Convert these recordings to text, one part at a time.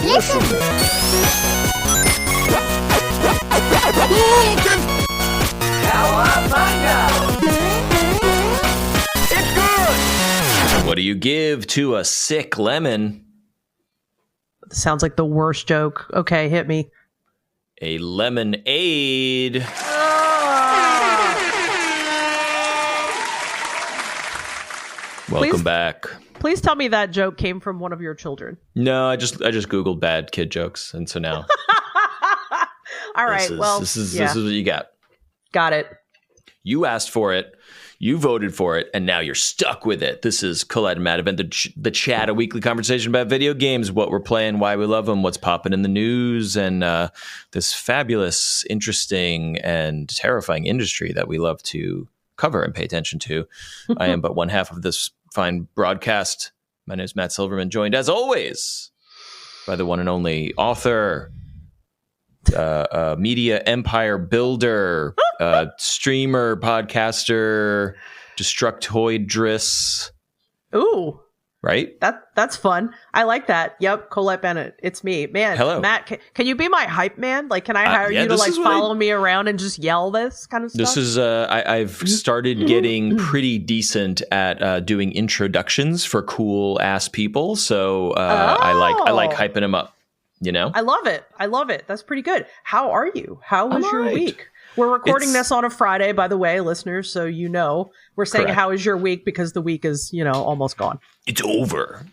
listen. It's good. What do you give to a sick lemon? Sounds like the worst joke. Okay, hit me. A lemonade. Welcome back. Please tell me that joke came from one of your children. No, I just Googled bad kid jokes, and so now. All right. This is what you got. Got it. You asked for it. You voted for it, and now you're stuck with it. This is Colette and Matt Event, the chat, a weekly conversation about video games, what we're playing, why we love them, what's popping in the news, and this fabulous, interesting, and terrifying industry that we love to cover and pay attention to. I am but one half of this fine broadcast. My name is Matt Silverman, joined as always by the one and only author, media empire builder, streamer, podcaster, destructoidress. Ooh. Right? That's fun. I like that. Yep, Colette Bennett. It's me. Man, hello. Matt, can you be my hype man? Like, can I hire you to follow me around and just yell this kind of stuff? This is, I've started getting pretty decent at doing introductions for cool ass people. So I like hyping them up, you know? I love it. That's pretty good. How are you? How was your week? We're recording this on a Friday, by the way, listeners, so you know. We're saying, correct. How is your week? Because the week is, almost gone. It's over.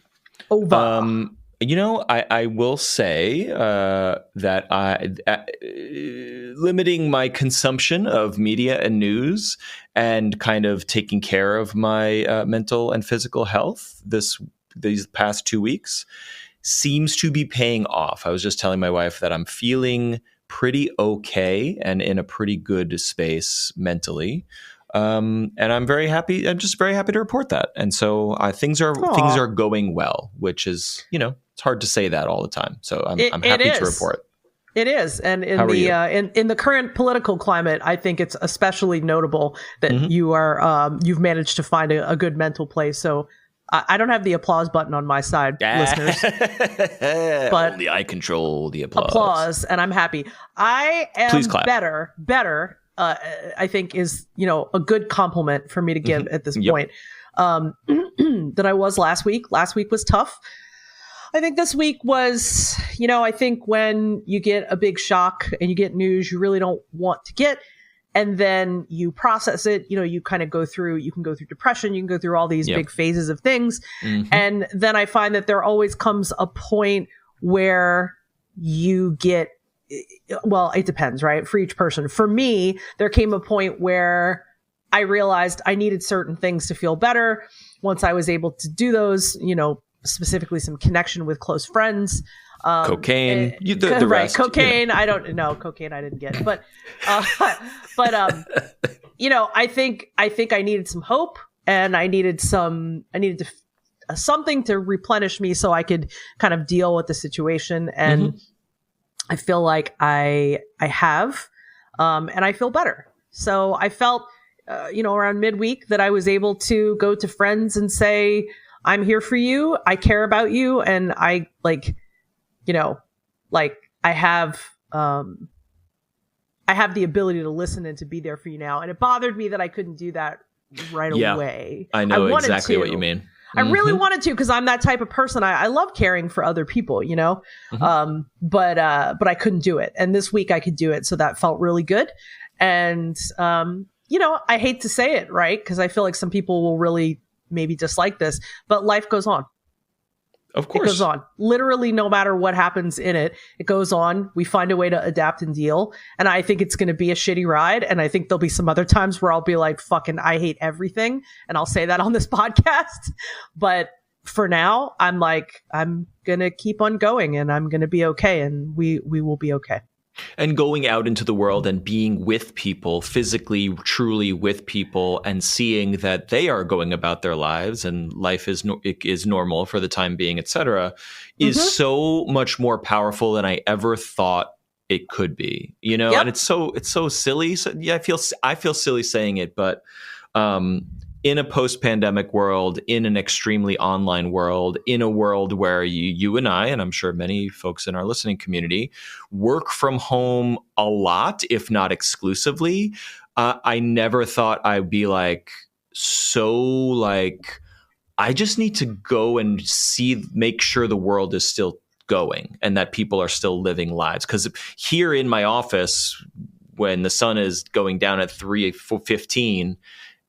Over. I will say that limiting my consumption of media and news and kind of taking care of my mental and physical health these past 2 weeks seems to be paying off. I was just telling my wife that I'm feeling pretty okay and in a pretty good space mentally. And I'm very happy. I'm just very happy to report that. And so things are going well, which is, it's hard to say that all the time. So I'm happy to report. It is. And in the current political climate, I think it's especially notable that you've managed to find a good mental place. So I don't have the applause button on my side, listeners. But only I control the applause. Applause, and I'm happy. I am better. I think is a good compliment for me to give at this point. That I was last week. Last week was tough. I think this week was, I think when you get a big shock and you get news you really don't want to get, and then you process it, you kind of you can go through depression, you can go through all these big phases of things. And then I find that there always comes a point where you get, well, it depends, right? For each person. For me, there came a point where I realized I needed certain things to feel better. Once I was able to do those, specifically some connection with close friends. Cocaine, the rest. Cocaine, I don't know. Cocaine I didn't get. But I think I needed some hope, and I needed something to replenish me so I could kind of deal with the situation. And I feel like I have, and I feel better. So I felt, around midweek that I was able to go to friends and say, I'm here for you. I care about you. And I I have the ability to listen and to be there for you now. And it bothered me that I couldn't do that right away. I know exactly what you mean. I really wanted to, because I'm that type of person. I love caring for other people, but I couldn't do it. And this week I could do it. So that felt really good. And, I hate to say it, right? Because I feel like some people will really maybe dislike this, but life goes on. Of course. It goes on. Literally, no matter what happens in it, it goes on. We find a way to adapt and deal. And I think it's going to be a shitty ride. And I think there'll be some other times where I'll be like, fucking, I hate everything. And I'll say that on this podcast. But for now, I'm like, I'm going to keep on going, and I'm going to be okay. And we will be okay. And going out into the world and being with people, physically, truly with people, and seeing that they are going about their lives and life is normal for the time being, etc., is so much more powerful than I ever thought it could be. And it's so silly. So yeah, I feel silly saying it, but in a post-pandemic world, in an extremely online world, in a world where you and I, and I'm sure many folks in our listening community, work from home a lot, if not exclusively, I never thought I'd be like, I just need to go and make sure the world is still going and that people are still living lives. Because here in my office, when the sun is going down at 3:15,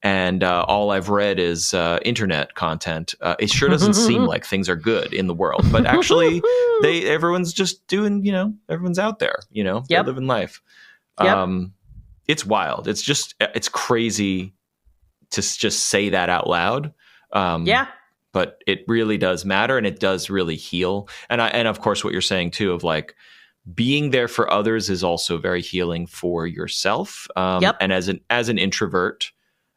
and all I've read is internet content, it sure doesn't seem like things are good in the world. But actually, everyone's just doing, everyone's out there, they're living life. Yep. It's wild. It's crazy to just say that out loud. But it really does matter, and it does really heal. And of course, what you're saying too, of like being there for others is also very healing for yourself. And as an introvert,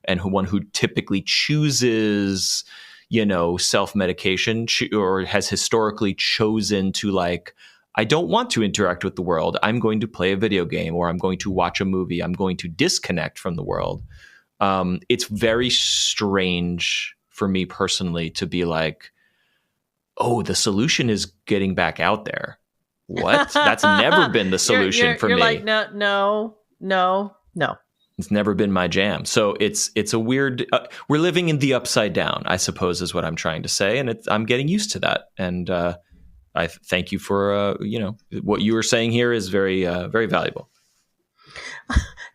and one who typically chooses, self-medication or has historically chosen to like, I don't want to interact with the world. I'm going to play a video game, or I'm going to watch a movie. I'm going to disconnect from the world. It's very strange for me personally to be like, oh, the solution is getting back out there. What? That's never been the solution for me. You're like, no. It's never been my jam. So it's a weird, we're living in the upside down, I suppose, is what I'm trying to say. And I'm getting used to that. And I thank you for, what you were saying here is very, very valuable.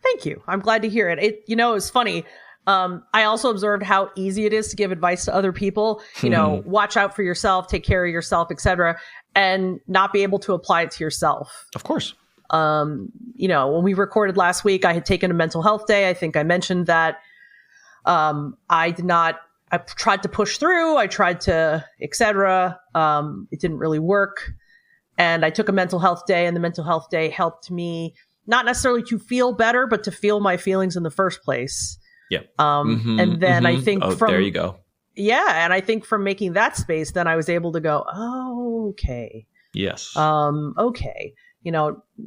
Thank you. I'm glad to hear it. It was funny. I also observed how easy it is to give advice to other people, watch out for yourself, take care of yourself, etc., and not be able to apply it to yourself. Of course. When we recorded last week, I had taken a mental health day. I think I mentioned that. I tried to push through. I tried to, etc. It didn't really work. And I took a mental health day, and the mental health day helped me not necessarily to feel better, but to feel my feelings in the first place. Yeah. And then I think there you go. Yeah. And I think from making that space, then I was able to go, oh, okay. Yes. Okay.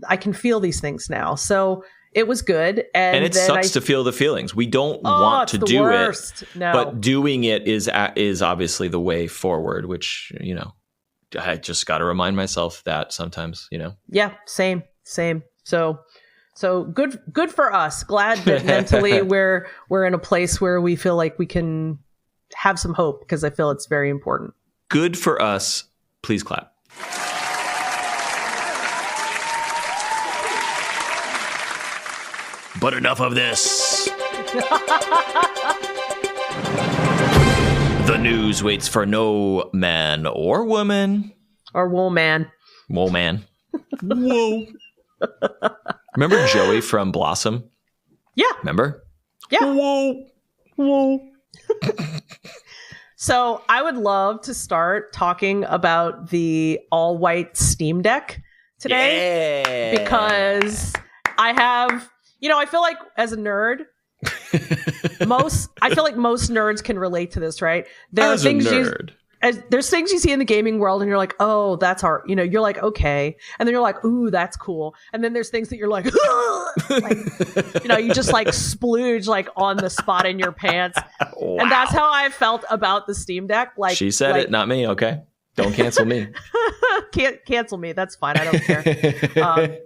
I can feel these things now. So it was good. And it sucks to feel the feelings. We don't want to do it. No. But doing it is obviously the way forward, which, I just got to remind myself that sometimes, Yeah, same. So good for us. Glad that mentally we're in a place where we feel like we can have some hope, because I feel it's very important. Good for us. Please clap. But enough of this. The news waits for no man or woman. Or woman. Woman. Whoa. Remember Joey from Blossom? Yeah. Remember? Yeah. Whoa. So I would love to start talking about the all-white Steam Deck today. Yeah. Because I have... I feel like as a nerd, I feel like most nerds can relate to this, right? There's things you see in the gaming world and you're like, oh, that's hard. You're like, okay. And then you're like, ooh, that's cool. And then there's things that you're like, you just like splooge like on the spot in your pants. Wow. And that's how I felt about the Steam Deck. Like, she said it, not me. Okay. Don't cancel me. Can't cancel me. That's fine. I don't care.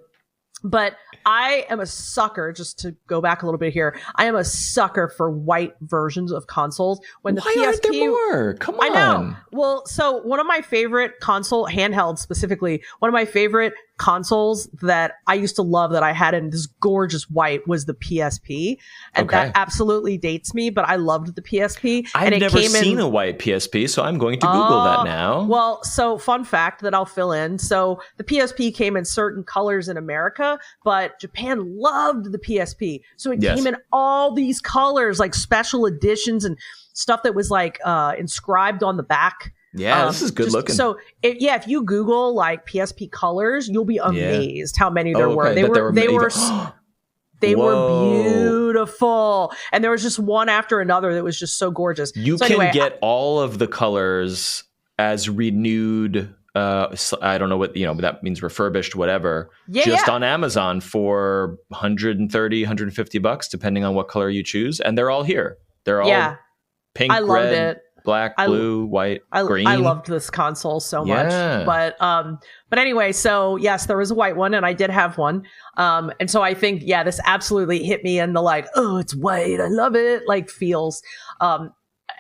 But I am a sucker, just to go back a little bit here, I am a sucker for white versions of consoles. When the PSP, aren't there more? Come on. I know. Well, so one of my favorite handheld specifically, one of my favorite consoles that I used to love that I had in this gorgeous white was the PSP. And that absolutely dates me, but I loved the PSP. I've never seen a white PSP, so I'm going to Google that now. Well, so fun fact that I'll fill in. So the PSP came in certain colors in America, but Japan loved the PSP. So it came in all these colors, like special editions and stuff that was like inscribed on the back. Yeah, this is good looking. So, if you Google like PSP colors, you'll be amazed how many there were. They were beautiful, and there was just one after another that was just so gorgeous. You can get all of the colors as renewed. I don't know what but that means refurbished, whatever. On Amazon for $130, $150, depending on what color you choose, and they're all here. They're all Pink, I loved red, it. black, blue, white, green. I loved this console so much. But anyway, so yes, there was a white one and I did have one. And so I think, yeah, this absolutely hit me in the like, oh, it's white, I love it, like feels.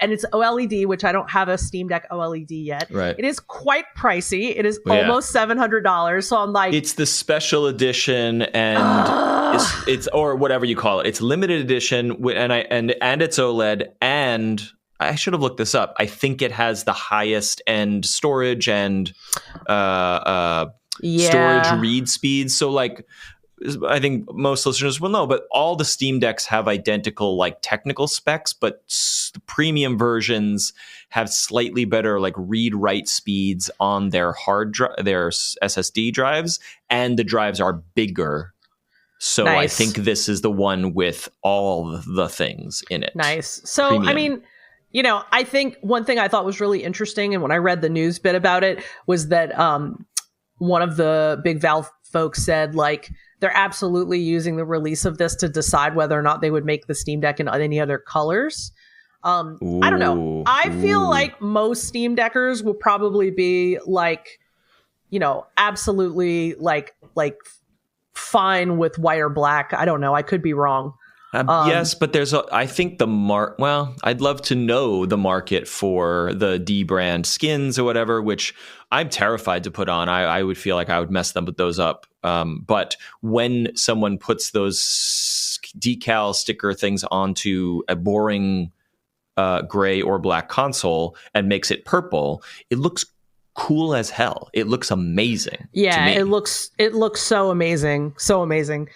And it's OLED, which I don't have a Steam Deck OLED yet. Right. It is quite pricey. It is almost $700. So I'm like, it's the special edition, and it's or whatever you call it. It's limited edition, and it's OLED, and I should have looked this up. I think it has the highest end storage and storage read speeds. So like, I think most listeners will know, but all the Steam Decks have identical like technical specs, but the premium versions have slightly better like read-write speeds on their their SSD drives, and the drives are bigger. So nice. I think this is the one with all the things in it. Nice. So premium. I mean, I think one thing I thought was really interesting, and when I read the news bit about it, was that one of the big Valve folks said like, they're absolutely using the release of this to decide whether or not they would make the Steam Deck in any other colors. I don't know. I feel like most Steam Deckers will probably be like, absolutely like fine with white or black. I don't know. I could be wrong. Yes, but I think I'd love to know the market for the D brand skins or whatever, which I'm terrified to put on. I would feel like I would mess those up. But when someone puts those decal sticker things onto a boring gray or black console and makes it purple, it looks cool as hell. It looks amazing. Yeah, to me. It looks so amazing. So amazing.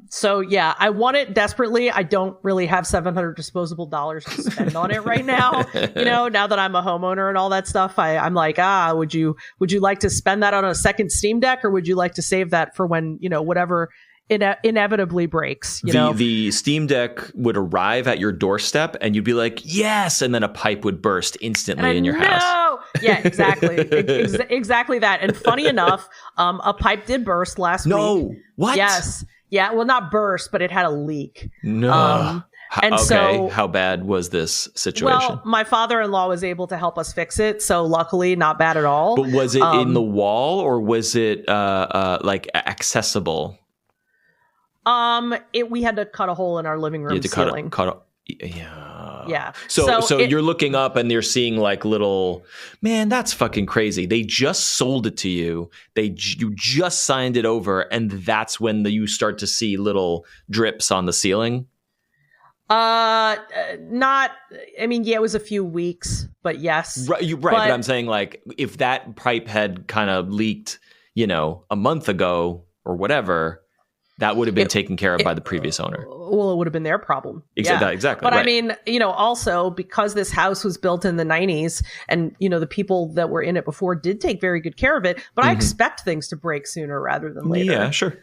So yeah, I want it desperately. I don't really have $700 disposable dollars to spend on it right now. Now that I'm a homeowner and all that stuff, I'm like, would you like to spend that on a second Steam Deck, or would you like to save that for when, whatever inevitably breaks, the Steam Deck would arrive at your doorstep and you'd be like, yes. And then a pipe would burst instantly in your house. Yeah, exactly. Exactly that. And funny enough, a pipe did burst last week. No, what? Yes. Yeah, well, not burst, but it had a leak. No. And so, how bad was this situation? Well, my father-in-law was able to help us fix it, so luckily, not bad at all. But was it in the wall, or was it like accessible? We had to cut a hole in our living room ceiling. Yeah. So you're looking up and you're seeing like man, that's fucking crazy. They just sold it to you. You just signed it over, and that's when you start to see little drips on the ceiling. It was a few weeks, but yes. Right. But I'm saying like, if that pipe had kind of leaked, a month ago or whatever, that would have been taken care of by the previous owner. Well, it would have been their problem. Exactly. But right. I mean, also because this house was built in the 90s and, the people that were in it before did take very good care of it. But I expect things to break sooner rather than later. Yeah, sure.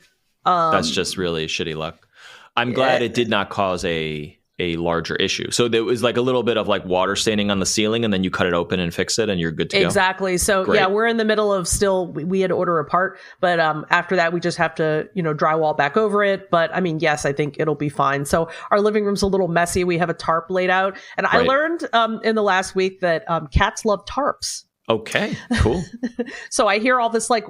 That's just really shitty luck. I'm glad it did not cause a larger issue. So there was like a little bit of like water staining on the ceiling, and then you cut it open and fix it and you're good to go. Exactly. So Great. Yeah, we're in the middle of we had to order a part, but after that we just have to, drywall back over it. But I mean, yes, I think it'll be fine. So our living room's a little messy. We have a tarp laid out, and I learned in the last week that cats love tarps. Okay, cool. So I hear all this like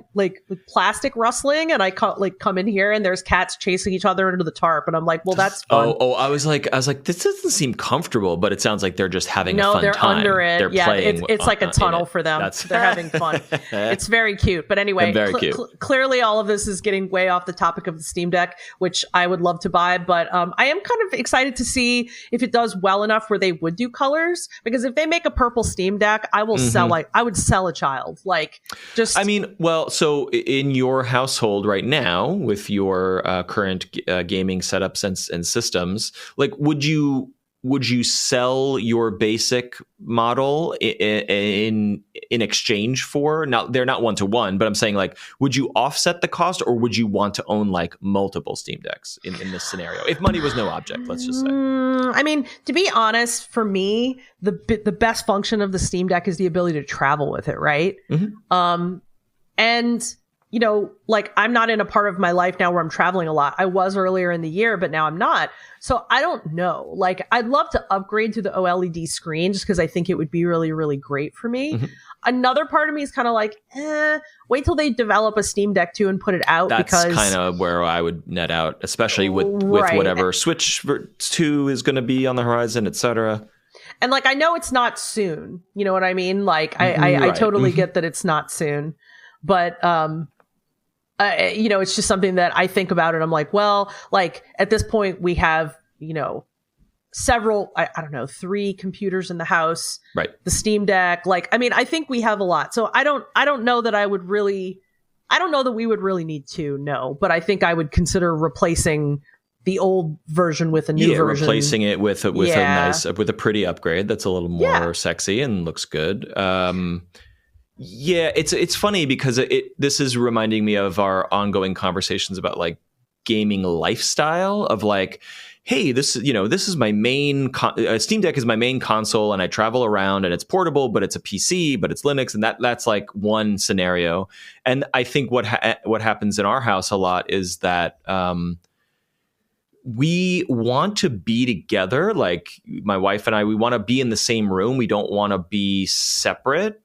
plastic rustling, and I come in here and there's cats chasing each other under the tarp, and I'm like, well, that's fun. I was like, this doesn't seem comfortable, but it sounds like they're just having a fun time. No, they're under it. They're playing. It's like a tunnel for them. They're having fun. It's very cute. But anyway, clearly all of this is getting way off the topic of the Steam Deck, which I would love to buy, but I am kind of excited to see if it does well enough where they would do colors, because if they make a purple Steam Deck, I will sell I would sell a child. So in your household right now with your current gaming setups and systems, like would you sell your basic model in exchange for, now they're not one-to-one, but I'm saying like, would you offset the cost, or would you want to own like multiple Steam Decks in this scenario? If money was no object, let's just say. I mean, to be honest, for me, the best function of the Steam Deck is the ability to travel with it, right? Mm-hmm. And you know, like I'm not in a part of my life now where I'm traveling a lot. I was earlier in the year, but now I'm not. So I don't know. Like I'd love to upgrade to the OLED screen just because I think it would be really, really great for me. Mm-hmm. Another part of me is kind of like, wait till they develop a Steam Deck 2 and put it out. That's kind of where I would net out, especially with whatever Switch 2 is going to be on the horizon, etc. And like, I know it's not soon. You know what I mean? Like I totally get that it's not soon, but, you know, it's just something that I think about and I'm like, well, like at this point we have, you know, several, I don't know, 3 computers in the house, right? The Steam Deck. Like, I mean, I think we have a lot. So I don't know that I don't know that we would really need to, no, but I think I would consider replacing the old version with a new version. Replacing it with a pretty upgrade that's a little more sexy and looks good. Yeah, it's funny because this is reminding me of our ongoing conversations about like gaming lifestyle of like, hey, this is my main Steam Deck is my main console and I travel around and it's portable, but it's a PC, but it's Linux, and that's like one scenario. And I think what happens in our house a lot is that we want to be together. Like my wife and I, we want to be in the same room. We don't want to be separate,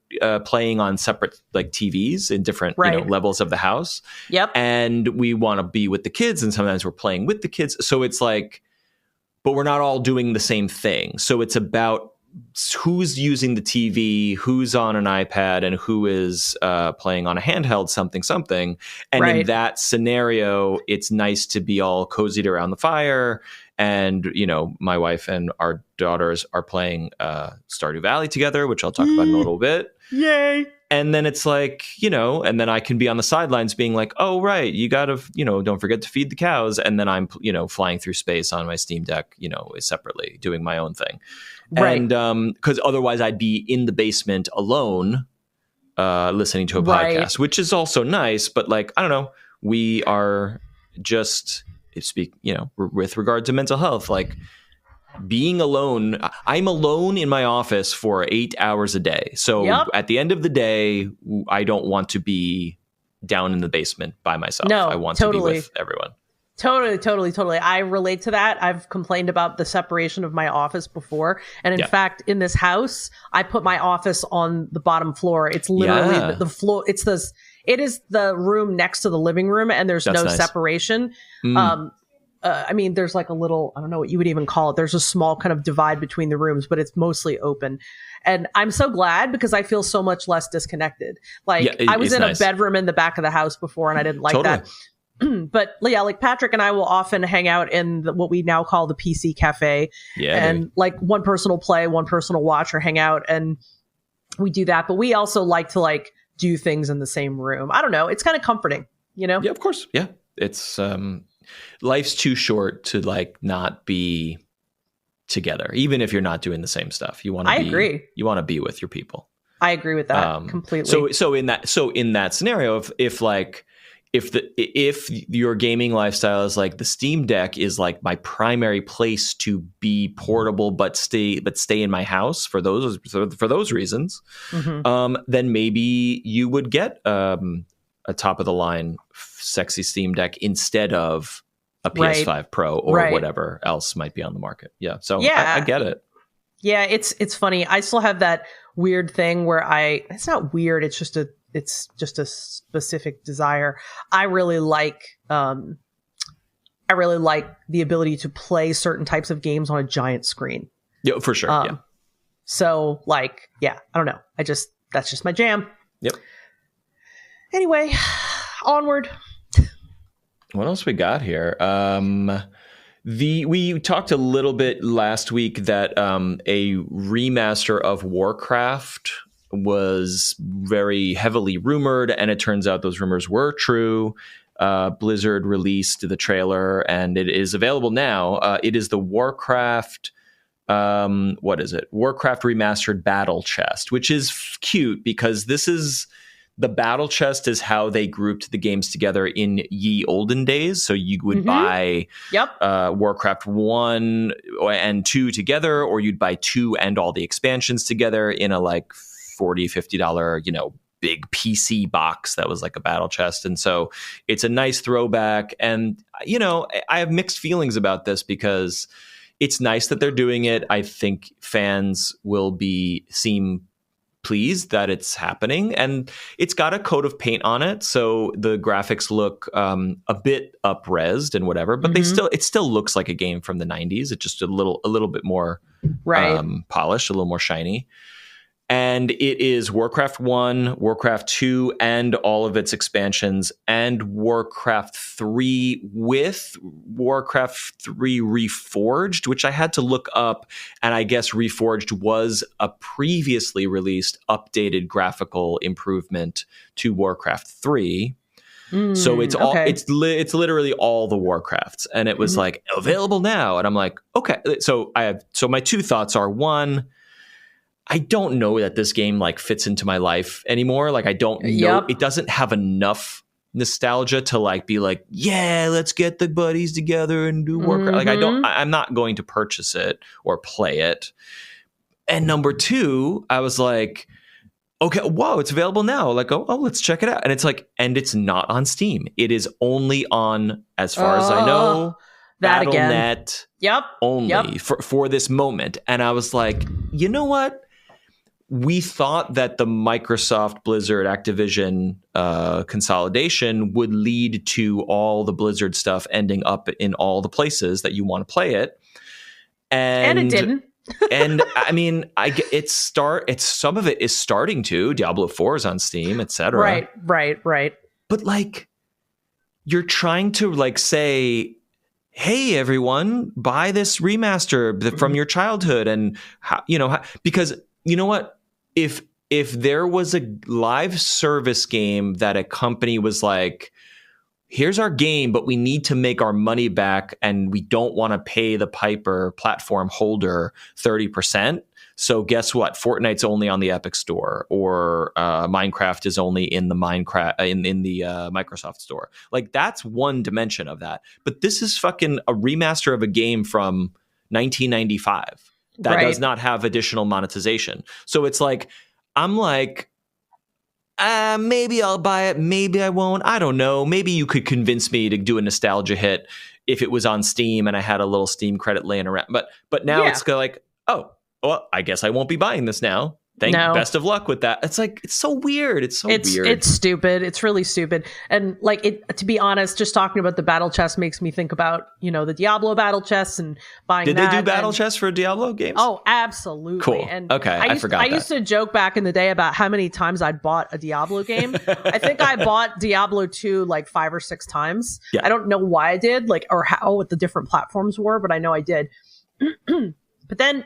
playing on separate like TVs in different levels of the house. Yep. And we want to be with the kids, and sometimes we're playing with the kids. So it's like, but we're not all doing the same thing. So it's about who's using the TV, who's on an iPad, and who is playing on a handheld something. And in that scenario, it's nice to be all cozied around the fire. And, you know, my wife and our daughters are playing Stardew Valley together, which I'll talk about in a little bit. Yay. And then it's like, you know, and then I can be on the sidelines being like, oh, right, you got to, you know, don't forget to feed the cows. And then I'm, you know, flying through space on my Steam Deck, you know, separately doing my own thing. Right. And because otherwise I'd be in the basement alone listening to a podcast, which is also nice. But like, I don't know, we are just you know, with regard to mental health, like being alone. I'm alone in my office for 8 hours a day. So at the end of the day, I don't want to be down in the basement by myself. No, I want to be with everyone. Totally. I relate to that. I've complained about the separation of my office before. And in fact, in this house, I put my office on the bottom floor. It's literally the floor. It is the room next to the living room, and there's no separation. I mean, there's like a little, I don't know what you would even call it. There's a small kind of divide between the rooms, but it's mostly open. And I'm so glad because I feel so much less disconnected. Like I was in a bedroom in the back of the house before and I didn't like that. But yeah, like Patrick and I will often hang out in what we now call the PC cafe. And like one person will play, one person will watch or hang out. And we do that. But we also like to like do things in the same room. I don't know. It's kind of comforting, you know? Yeah, of course. Yeah. It's life's too short to like not be together, even if you're not doing the same stuff. You want to agree. You want to be with your people. I agree with that completely. So in that scenario, if your gaming lifestyle is like the Steam Deck is like my primary place to be portable but stay in my house for those reasons, then maybe you would get a top of the line sexy Steam Deck instead of a PS5 Pro or whatever else might be on the market. Yeah. So I get it. Yeah, it's funny. I still have that weird thing where it's not weird. It's just a specific desire. I really like the ability to play certain types of games on a giant screen. Yeah, for sure. Yeah. So like, yeah, I don't know. That's just my jam. Yep. Anyway, onward. What else we got here? We talked a little bit last week that a remaster of Warcraft was very heavily rumored, and it turns out those rumors were true. Blizzard released the trailer, and it is available now. It is the Warcraft. What is it? Warcraft Remastered Battle Chest, which is cute because this is. The battle chest is how they grouped the games together in ye olden days. So you would buy Warcraft 1 and 2 together, or you'd buy 2 and all the expansions together in a like $40, $50, big PC box that was like a battle chest. And so it's a nice throwback. And, you know, I have mixed feelings about this because it's nice that they're doing it. I think fans will seem pleased that it's happening, and it's got a coat of paint on it, so the graphics look a bit up-resed and whatever, but it still looks like a game from the 90s. It's just a little bit more polished, a little more shiny. And it is Warcraft 1, Warcraft 2, and all of its expansions, and Warcraft 3 with Warcraft 3 Reforged, which I had to look up, and I guess Reforged was a previously released updated graphical improvement to Warcraft 3. So it's all it's literally all the Warcrafts, and it was like available now, and I'm like, okay. So my two thoughts are, one, I don't know that this game like fits into my life anymore. Like I don't know. It doesn't have enough nostalgia to like be like, yeah, let's get the buddies together and do Warcraft. Like I'm not going to purchase it or play it. And number two, I was like, okay, whoa, it's available now. Like, oh, let's check it out. And it's like, and it's not on Steam. It is only on, as far as I know, Battle.net only for this moment. And I was like, you know what? We thought that the Microsoft, Blizzard, Activision consolidation would lead to all the Blizzard stuff ending up in all the places that you want to play it, and it didn't. And I mean, it's some of it is starting to. Diablo 4 is on Steam, etc. Right. But like, you're trying to like say, hey, everyone, buy this remaster from your childhood, and because you know what. If there was a live service game that a company was like, here's our game, but we need to make our money back and we don't want to pay the Piper platform holder 30%. So guess what? Fortnite's only on the Epic Store, or Minecraft is only in the Microsoft Store. Like that's one dimension of that. But this is fucking a remaster of a game from 1995. That does not have additional monetization. So it's like, I'm like, maybe I'll buy it. Maybe I won't. I don't know. Maybe you could convince me to do a nostalgia hit if it was on Steam and I had a little Steam credit laying around. But now it's like, oh, well, I guess I won't be buying this now. Best of luck with that. It's like, it's so weird. It's weird. It's stupid. It's really stupid. And like to be honest, just talking about the battle chest makes me think about, the Diablo battle chests and buying Did they do battle chests for Diablo games? Oh, absolutely. Cool. And okay. I forgot that. I used to joke back in the day about how many times I'd bought a Diablo game. I think I bought Diablo 2 like 5 or 6 times. Yeah. I don't know why I did, or what the different platforms were, but I know I did. But then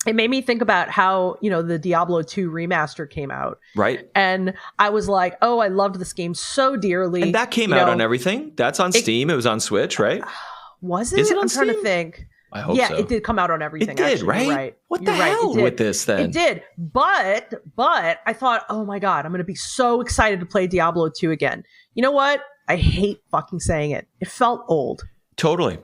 it made me think about how, the Diablo 2 remaster came out. Right. And I was like, oh, I loved this game so dearly. And that came out on everything. That's on Steam. It was on Switch, right? Was it? I'm trying to think. I hope so. Yeah, it did come out on everything. It did, actually. Right? You're right. What the hell with this then? It did. But I thought, oh my God, I'm going to be so excited to play Diablo 2 again. You know what? I hate fucking saying it. It felt old. Totally.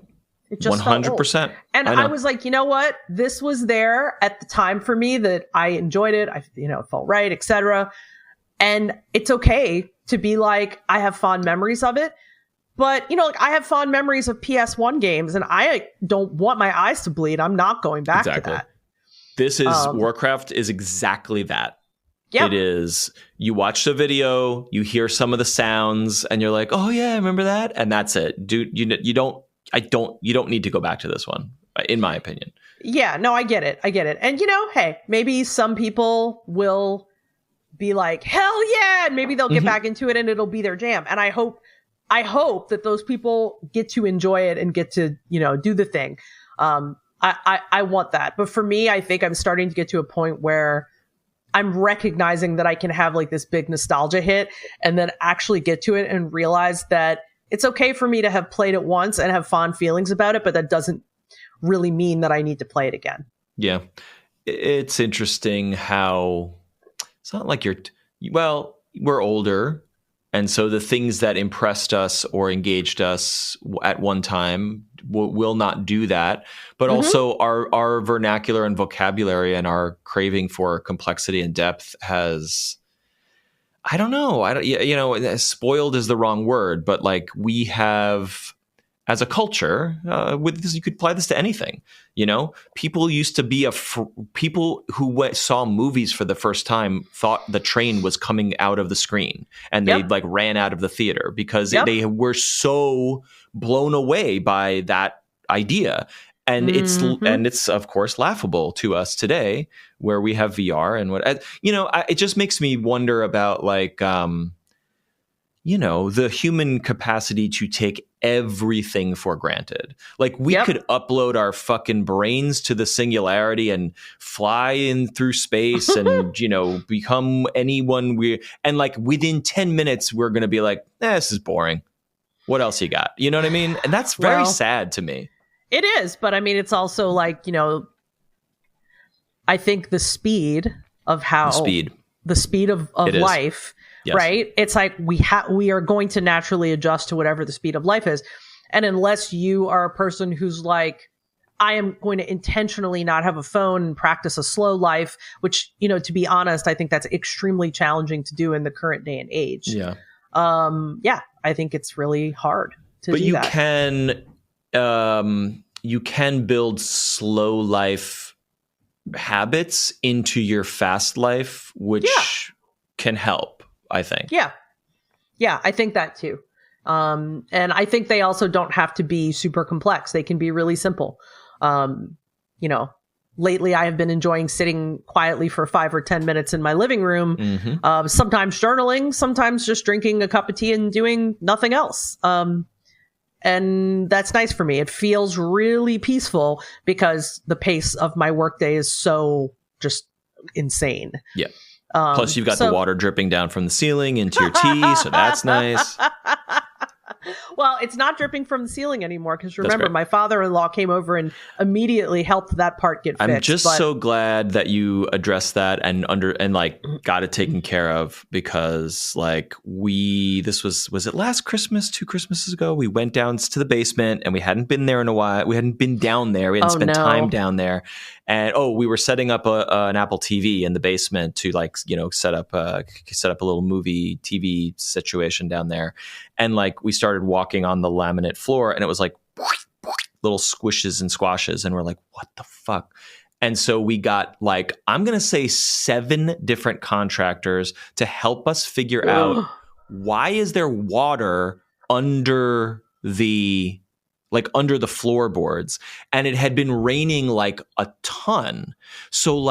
It just 100%. And I was like, you know what? This was there at the time for me that I enjoyed it. It felt right, etc. And it's okay to be like, I have fond memories of it. But, I have fond memories of PS1 games, and I don't want my eyes to bleed. I'm not going back to that. This is Warcraft is exactly that. Yep. It is, you watch the video, you hear some of the sounds, and you're like, oh yeah, I remember that. And that's it. Dude, you don't need to go back to this one, in my opinion. Yeah, no, I get it. And hey, maybe some people will be like, hell yeah, and maybe they'll get back into it and it'll be their jam. And I hope that those people get to enjoy it and get to, do the thing. I want that. But for me, I think I'm starting to get to a point where I'm recognizing that I can have like this big nostalgia hit and then actually get to it and realize that it's okay for me to have played it once and have fond feelings about it, but that doesn't really mean that I need to play it again. Yeah. It's interesting how it's not like we're older. And so the things that impressed us or engaged us at one time will not do that. But also our vernacular and vocabulary and our craving for complexity and depth has, I don't know. Spoiled is the wrong word, but like we have, as a culture, with this, you could apply this to anything. People used to be people who saw movies for the first time thought the train was coming out of the screen, and they like ran out of the theater because they were so blown away by that idea. And it's of course laughable to us today, where we have VR and it just makes me wonder about like, the human capacity to take everything for granted. Like we could upload our fucking brains to the singularity and fly in through space and, become anyone and like within 10 minutes, we're going to be like, this is boring. What else you got? You know what I mean? And that's very sad to me. It is, but I mean, it's also like, I think the speed of life, yes. Right? It's like we are going to naturally adjust to whatever the speed of life is. And unless you are a person who's like, I am going to intentionally not have a phone and practice a slow life, which, to be honest, I think that's extremely challenging to do in the current day and age. Yeah. I think it's really hard to do that. You can build slow life habits into your fast life, which can help, I think. Yeah, I think that too. And I think they also don't have to be super complex. They can be really simple. Lately I have been enjoying sitting quietly for 5 or 10 minutes in my living room, sometimes journaling, sometimes just drinking a cup of tea and doing nothing else. And that's nice for me. It feels really peaceful because the pace of my workday is so just insane. Yeah. Plus, you've got the water dripping down from the ceiling into your tea, so that's nice. Well, it's not dripping from the ceiling anymore because remember, my father-in-law came over and immediately helped that part get fixed. I'm just so glad that you addressed that and got it taken care of, because like was it last Christmas, 2 Christmases ago? We went down to the basement and we hadn't been there in a while. We hadn't been down there. We hadn't spent time down there. And we were setting up an Apple TV in the basement to set up a little movie TV situation down there. And like we started walking on the laminate floor and it was like little squishes and squashes. And we're like, what the fuck? And so we got I'm going to say 7 different contractors to help us figure out why is there water under the floorboards. And it had been raining like a ton. So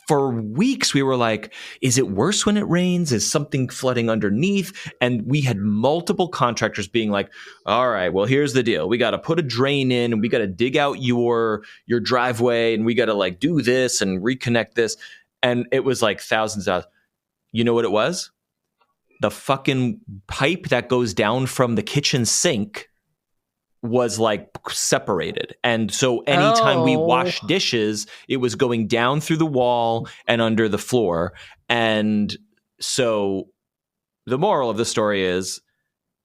for weeks, we were like, is it worse when it rains? Is something flooding underneath? And we had multiple contractors being like, all right, well, here's the deal. We got to put a drain in and we got to dig out your driveway and we got to do this and reconnect this. And it was like thousands of, you know what it was? The fucking pipe that goes down from the kitchen sink was separated. And so anytime we washed dishes, it was going down through the wall and under the floor. And so the moral of the story is,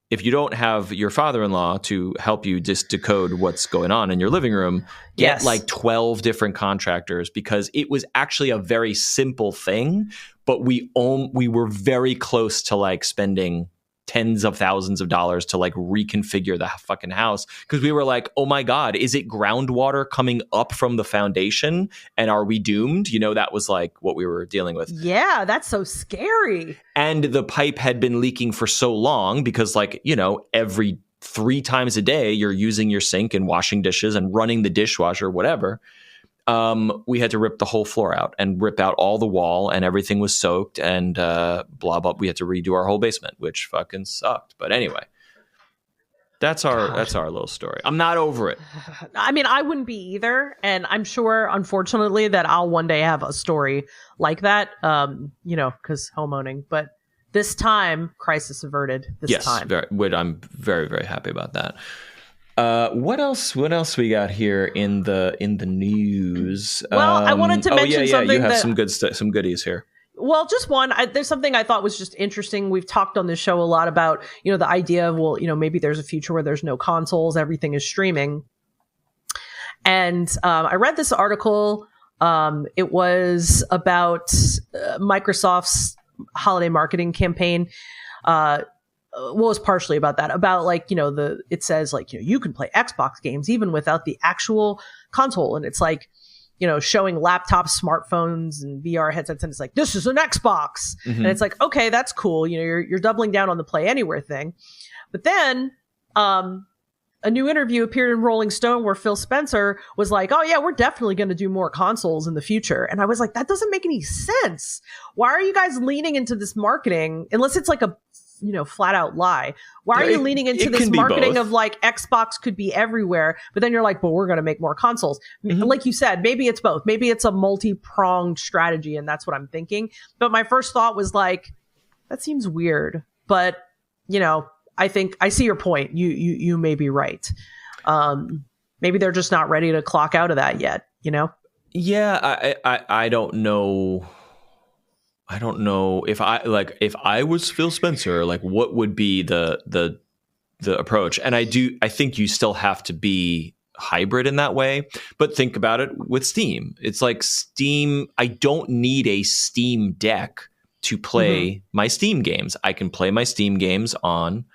if you don't have your father-in-law to help you just decode what's going on in your living room, get 12 different contractors, because it was actually a very simple thing, but we were very close to spending tens of thousands of dollars to reconfigure the fucking house, because we were like, oh my God, is it groundwater coming up from the foundation and are we doomed? That was what we were dealing with. Yeah, that's so scary. And the pipe had been leaking for so long because every 3 times a day you're using your sink and washing dishes and running the dishwasher, whatever. We had to rip the whole floor out and rip out all the wall, and everything was soaked and blah, blah. We had to redo our whole basement, which fucking sucked. But anyway, that's our little story. I'm not over it. I mean, I wouldn't be either. And I'm sure, unfortunately, that I'll one day have a story like that, because homeowning. But this time, crisis averted this time. Yes, I'm very, very happy about that. What else we got here in the news? Well, I wanted to mention something. You have some goodies here. Well, just one. There's something I thought was just interesting. We've talked on this show a lot about, the idea of, maybe there's a future where there's no consoles, everything is streaming. And I read this article. It was about Microsoft's holiday marketing campaign. Well, it's partially about that, about like, it says like, you can play Xbox games even without the actual console. And it's like, showing laptops, smartphones, and VR headsets. And it's like, this is an Xbox. Mm-hmm. And it's like, okay, that's cool. You're doubling down on the Play Anywhere thing. But then, a new interview appeared in Rolling Stone where Phil Spencer was like, oh yeah, we're definitely going to do more consoles in the future. And I was like, that doesn't make any sense. Why are you guys leaning into this marketing? Unless it's like a, flat out lie. Why are you leaning into this marketing of like Xbox could be everywhere, but then you're like, well, we're going to make more consoles. Mm-hmm. Like you said, maybe it's both. Maybe it's a multi-pronged strategy, and that's what I'm thinking. But my first thought was like, that seems weird. But, I think I see your point. You may be right. Maybe they're just not ready to clock out of that yet, Yeah, I don't know. I don't know if I was Phil Spencer, like what would be the approach? And I think you still have to be hybrid in that way. But think about it with Steam. It's like Steam. I don't need a Steam Deck to play my Steam games. I can play my Steam games on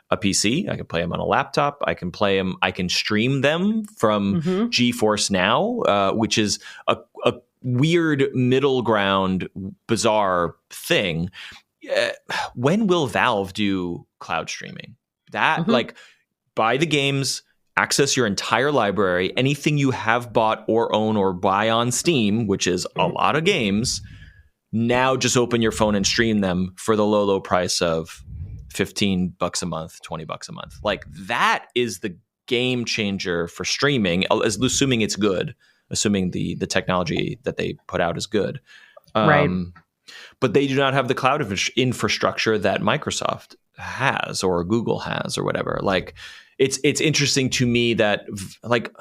a PC. I can play them on a laptop. I can play them. I can stream them from GeForce Now, which is a weird middle ground, bizarre thing. When will Valve do cloud streaming? That like buy the games, access your entire library, anything you have bought or own or buy on Steam, which is a lot of games. Now just open your phone and stream them for the low price of $15 a month, $20 a month. Like that is the game changer for streaming, assuming it's good. Assuming the technology that they put out is good. Right. But they do not have the cloud infrastructure that Microsoft has or Google has or whatever. Like it's interesting to me that like,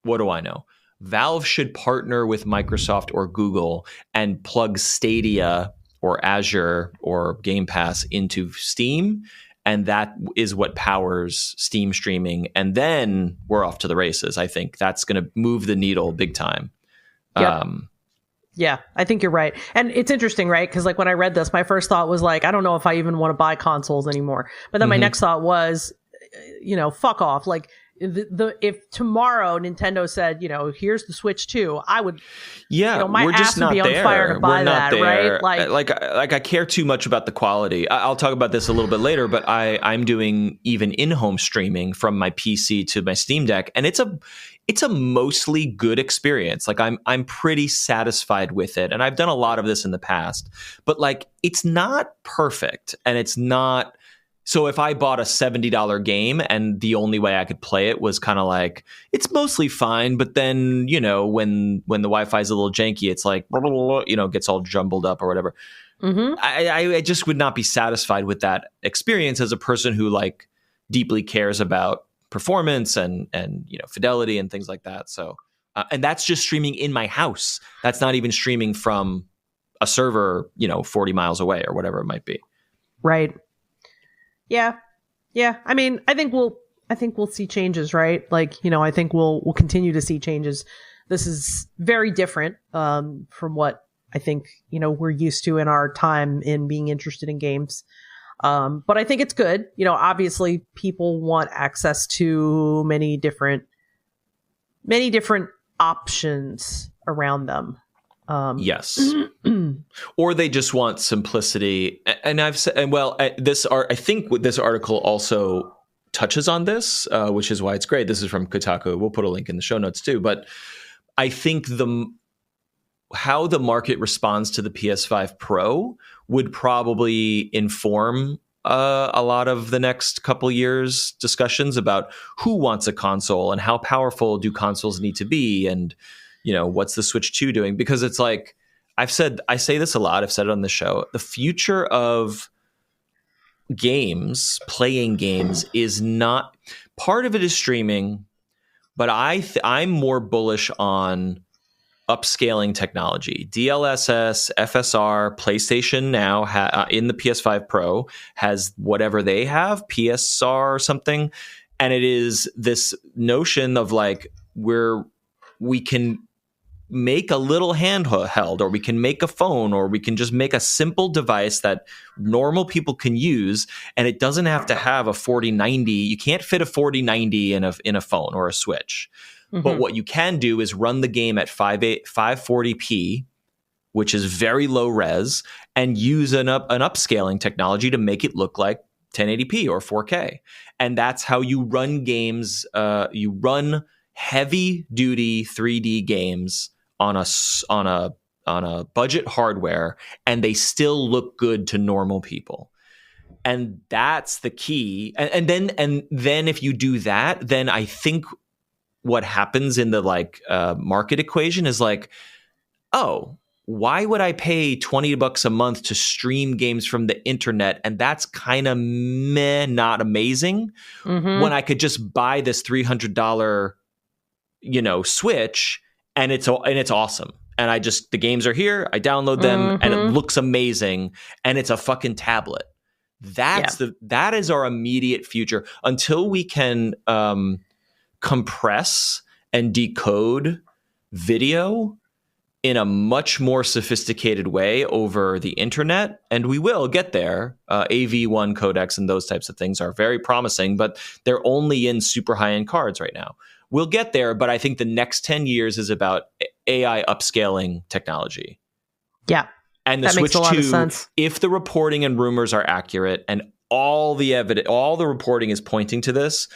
what do I know? Valve should partner with Microsoft or Google and plug Stadia or Azure or Game Pass into Steam. And that is what powers Steam streaming. And then we're off to the races. I think that's going to move the needle big time. Yeah. Yeah, I think you're right. And it's interesting, right? Because like when I read this, my first thought was like, I don't know if I even want to buy consoles anymore. But then my next thought was, fuck off. Like if tomorrow Nintendo said, here's the Switch 2, I would, my we're ass just would not be on there. fire to buy that, there. right? Like I care too much about the quality. I'll talk about this a little bit later, but I'm doing even in-home streaming from my PC to my Steam Deck, and it's a mostly good experience. Like I'm pretty satisfied with it, and I've done a lot of this in the past, but like it's not perfect, and it's not. So if I bought a $70 game and the only way I could play it was kind of like, it's mostly fine, but then, when the Wi-Fi is a little janky, it's like, gets all jumbled up or whatever. I just would not be satisfied with that experience as a person who like deeply cares about performance and fidelity and things like that. So, and that's just streaming in my house. That's not even streaming from a server, 40 miles away or whatever it might be. Right. Yeah. I mean, I think we'll see changes, right? Like, I think we'll continue to see changes. This is very different from what I think, we're used to in our time in being interested in games. But I think it's good. Obviously people want access to many different options around them. Yes. Or they just want simplicity. And I've said, I think this article also touches on this, which is why it's great. This is from Kotaku. We'll put a link in the show notes too. But I think how the market responds to the PS5 Pro would probably inform a lot of the next couple years discussions about who wants a console and how powerful do consoles need to be, and what's the Switch 2 doing? Because it's like, I say this a lot. I've said it on the show. The future of games, playing games, is not, part of it is streaming, but I'm more bullish on upscaling technology. DLSS, FSR, PlayStation now in the PS5 Pro has whatever they have, PSR or something. And it is this notion of like, we can make a little handheld, or we can make a phone, or we can just make a simple device that normal people can use, and it doesn't have to have a 4090. You can't fit a 4090 in a phone or a Switch. But what you can do is run the game at 540p, which is very low res, and use an upscaling technology to make it look like 1080p or 4K. And that's how you run games. You run heavy duty 3D games on a budget hardware, and they still look good to normal people. And that's the key. And then if you do that, then I think what happens in the market equation is like, oh, why would I pay $20 a month to stream games from the internet? And that's kind of not amazing when I could just buy this $300, Switch, and it's awesome. And the games are here, I download them, and it looks amazing, and it's a fucking tablet. That is our immediate future until we can compress and decode video in a much more sophisticated way over the internet, and we will get there. AV1 codecs and those types of things are very promising, but they're only in super high-end cards right now. We'll get there, but I think the next 10 years is about AI upscaling technology. Yeah. And the Switch 2, if the reporting and rumors are accurate, and all the reporting is pointing to this,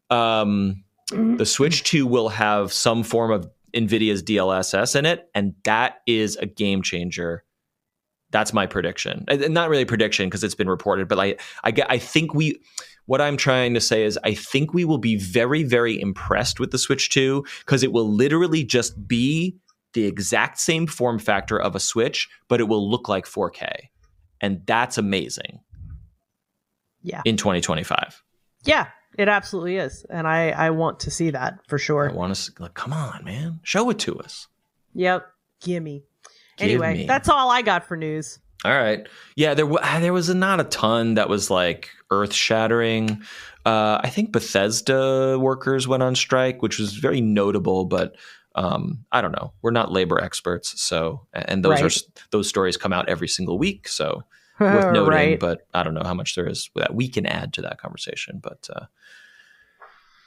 the Switch 2 will have some form of NVIDIA's DLSS in it, and that is a game changer. That's my prediction. Not really a prediction because it's been reported, but I think what I'm trying to say is I think we will be very, very impressed with the Switch 2 because it will literally just be the exact same form factor of a Switch, but it will look like 4K. And that's amazing. Yeah. In 2025. Yeah. It absolutely is. And I want to see that for sure. I want to, come on, man. Show it to us. Yep. Gimme. Anyway, that's all I got for news. All right. Yeah, there was not a ton that was earth shattering. I think Bethesda workers went on strike, which was very notable, but I don't know. We're not labor experts. So, and those stories come out every single week. So worth noting, but I don't know how much there is that we can add to that conversation. But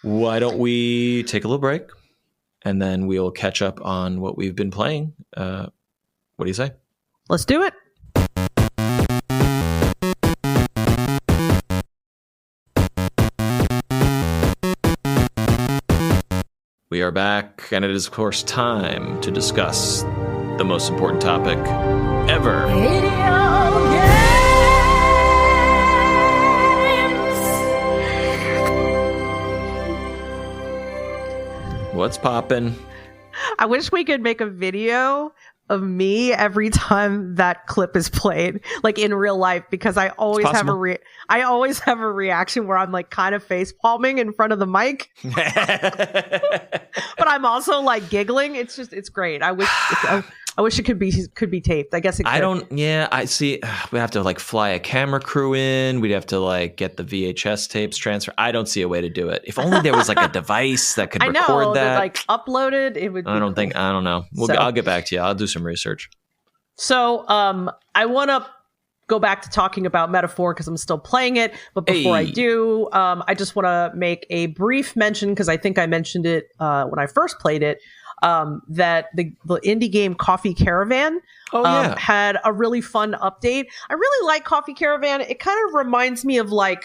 why don't we take a little break, and then we'll catch up on what we've been playing. What do you say? Let's do it. We are back, and it is, of course, time to discuss the most important topic ever. Video games! What's poppin'? I wish we could make a video of me every time that clip is played, in real life, because I always have a reaction where I'm kind of face palming in front of the mic, but I'm also giggling. It's great. I wish it could be taped. I guess it could. I see. We have to fly a camera crew in. We'd have to get the VHS tapes transfer. I don't see a way to do it. If only there was a device that could record that. Upload it. It would. I don't know. I'll get back to you. I'll do some research. So, I want to go back to talking about Metaphor because I'm still playing it. But before I do, I just want to make a brief mention, because I think I mentioned it when I first played it. That the indie game Coffee Caravan had a really fun update. I really like Coffee Caravan. It kind of reminds me of I'm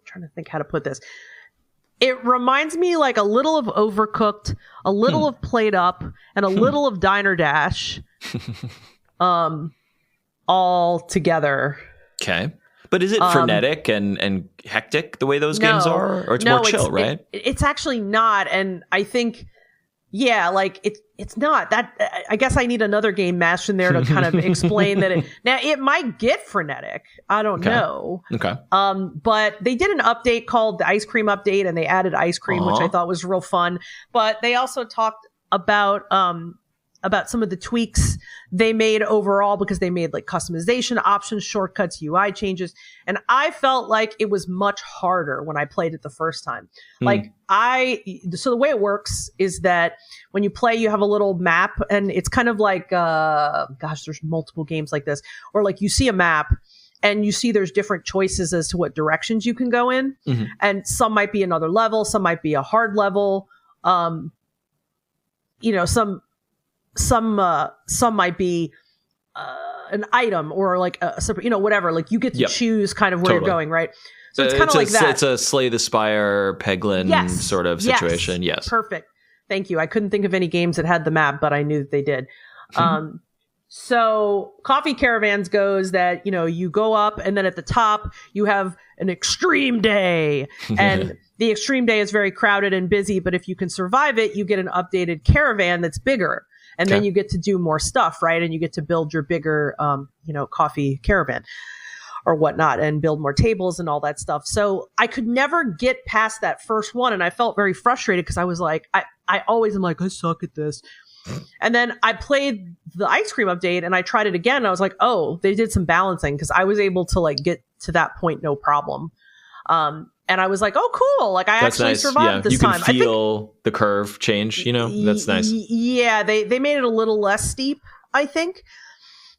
trying to think how to put this. It reminds me a little of Overcooked, a little of Played Up, and a little of Diner Dash, all together. Okay. But is it frenetic and hectic the way those games are? Or it's more chill, right? It's actually not. And I think, it's not. That I guess I need another game mashed in there to kind of explain that. Now, it might get frenetic. I don't know. Okay. But they did an update called the Ice Cream Update, and they added ice cream, which I thought was real fun. But they also talked about about some of the tweaks they made overall, because they made like customization options, shortcuts, UI changes. And I felt like it was much harder when I played it the first time. Like so the way it works is that when you play, you have a little map, and it's kind of like, there's multiple games like this, or like you see a map and you see there's different choices as to what directions you can go in. And some might be another level, some might be a hard level. Some might be an item, or like whatever. Like you get to choose kind of where you're going, right? So it's kind of like that. It's a Slay the Spire, Peglin sort of situation. Yes. Perfect. Thank you. I couldn't think of any games that had the map, but I knew that they did. So Coffee Caravans goes that, you go up, and then at the top you have an extreme day, and the extreme day is very crowded and busy, but if you can survive it, you get an updated caravan that's bigger, and then you get to do more stuff, right? And you get to build your bigger, coffee caravan or whatnot, and build more tables and all that stuff. So I could never get past that first one, and I felt very frustrated because I was like, I always am like, I suck at this. And then I played the ice cream update, and I tried it again. And I was like, oh, they did some balancing, because I was able to like get to that point no problem. And I was like, oh, cool. Like I actually survived this time. You can feel the curve change, that's nice. Yeah, they made it a little less steep, I think.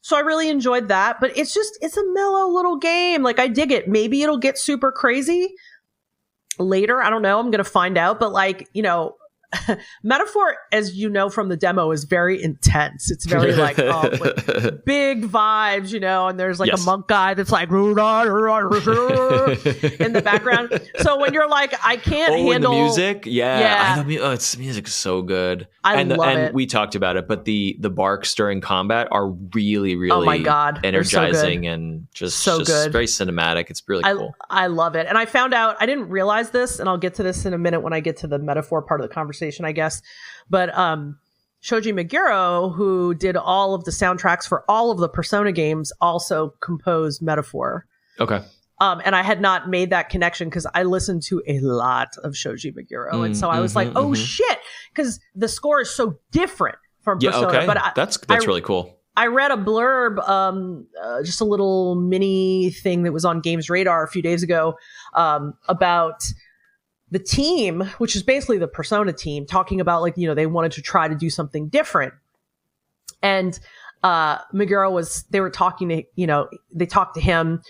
So I really enjoyed that. But it's a mellow little game. Like I dig it. Maybe it'll get super crazy later. I don't know. I'm going to find out. But like, Metaphor, as you know from the demo, is very intense. It's very like big vibes, and there's like a monk guy that's like in the background. So when you're like, I can't handle the music, its music is so good. I love it. We talked about it, but the barks during combat are really, really oh my God, energizing and just good. Very cinematic. It's really cool. I love it. And I found out, I didn't realize this, and I'll get to this in a minute when I get to the Metaphor part of the conversation, I guess. But Shoji Meguro, who did all of the soundtracks for all of the Persona games, also composed Metaphor. Okay. And I had not made that connection because I listened to a lot of Shoji Meguro. And so I was like, oh shit, because the score is so different from Persona. Okay. But that's really cool. I read a blurb, just a little mini thing that was on Games Radar a few days ago, about the team, which is basically the Persona team, talking about like, they wanted to try to do something different. And Meguro they were talking to, they talked to him,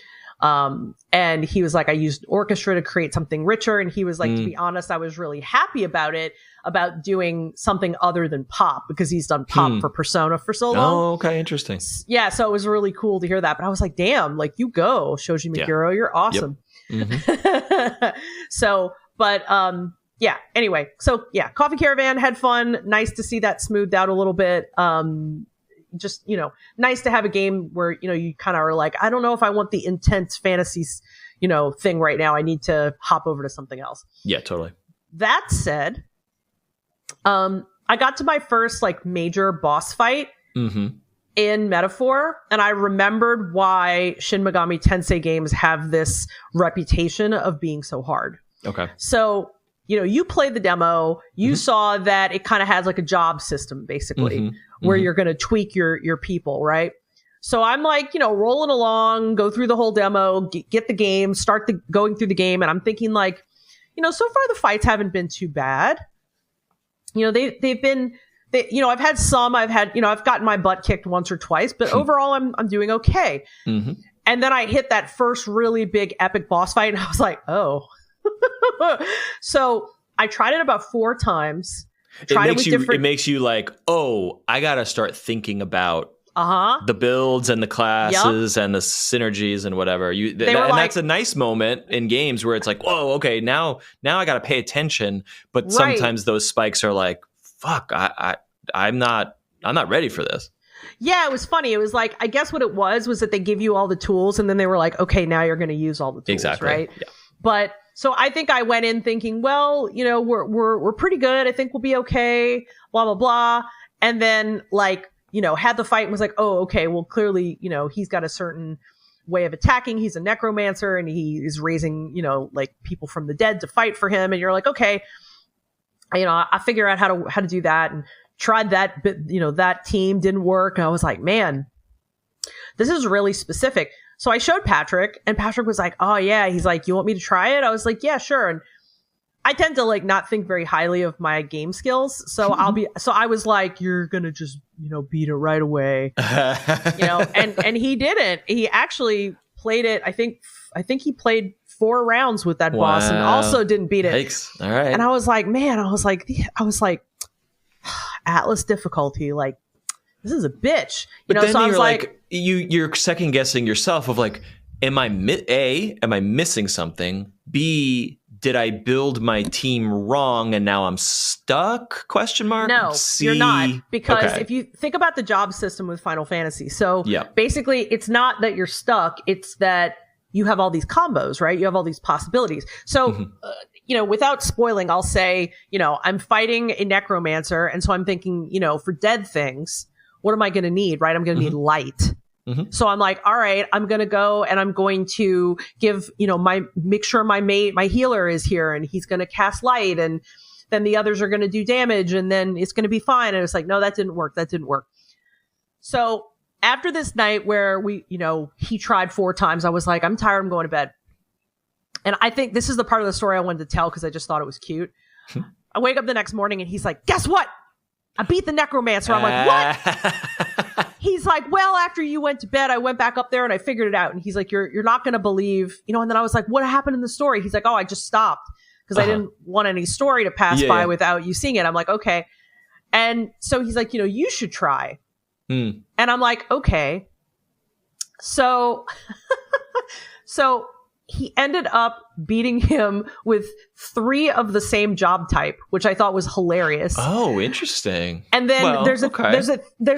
and he was like, I used orchestra to create something richer. And he was like, to be honest, I was really happy about doing something other than pop, because he's done pop for Persona for so long. Oh, okay. Interesting. Yeah. So it was really cool to hear that. But I was like, damn, like you go, Shoji Meguro, you're awesome. Yep. Anyway. So yeah, Coffee Caravan had fun. Nice to see that smoothed out a little bit. Just, nice to have a game where, you kind of are like, I don't know if I want the intense fantasies, thing right now. I need to hop over to something else. Yeah, totally. That said, I got to my first like major boss fight in Metaphor, and I remembered why Shin Megami Tensei games have this reputation of being so hard. Okay. So, you played the demo, you saw that it kind of has like a job system, basically, where you're going to tweak your people, right? So I'm like, rolling along, go through the whole demo, get the game, start going through the game. And I'm thinking like, so far the fights haven't been too bad. I've gotten my butt kicked once or twice, but overall I'm doing okay. And then I hit that first really big epic boss fight, and I was like, oh. So I tried it about 4 times. It makes you like, oh, I gotta start thinking about the builds and the classes and the synergies and whatever. And that's a nice moment in games where it's like, whoa, okay, now I gotta pay attention. But sometimes those spikes are like, fuck, I'm not ready for this. Yeah, it was funny. It was like, I guess what it was that they give you all the tools, and then they were like, okay, now you're going to use all the tools, right? Yeah. But so I think I went in thinking, well, we're pretty good. I think we'll be okay, blah, blah, blah. And then like, had the fight and was like, oh, okay, well, clearly, he's got a certain way of attacking. He's a necromancer, and he is raising, like people from the dead to fight for him. And you're like, okay. I figure out how to do that and tried that, but that team didn't work. And I was like, man, this is really specific. So I showed Patrick, and Patrick was like, oh yeah. He's like, you want me to try it? I was like, yeah, sure. And I tend to like not think very highly of my game skills. So I was like, you're going to just, beat it right away. And he didn't. He actually played it. I think he played 4 rounds with that boss and also didn't beat it. Yikes. All right. And I was like, man, I was like Atlas difficulty, like this is a bitch. But then so I you're was like you're second guessing yourself of like, am I missing something? B, did I build my team wrong and now I'm stuck? Question mark. No, C, you're not. Because okay. if you think about the job system with Final Fantasy, so yeah. basically it's not that you're stuck, it's that you have all these combos, right? You have all these possibilities. So, without spoiling, I'll say, I'm fighting a necromancer. And so I'm thinking, for dead things, what am I going to need, right? I'm going to need light. So I'm like, all right, I'm going to go and I'm going to give, make sure my healer is here and he's going to cast light, and then the others are going to do damage, and then it's going to be fine. And it's like, no, that didn't work. So after this night where he tried 4 times, I was like, I'm tired. I'm going to bed. And I think this is the part of the story I wanted to tell because I just thought it was cute. I wake up the next morning and he's like, guess what? I beat the necromancer. I'm like, what? He's like, well, after you went to bed, I went back up there and I figured it out. And he's like, you're not going to believe, and then I was like, what happened in the story? He's like, oh, I just stopped because I didn't want any story to pass by without you seeing it. I'm like, okay. And so he's like, you should try. And I'm like, okay. So he ended up beating him with 3 of the same job type, which I thought was hilarious. Oh, interesting. And then there's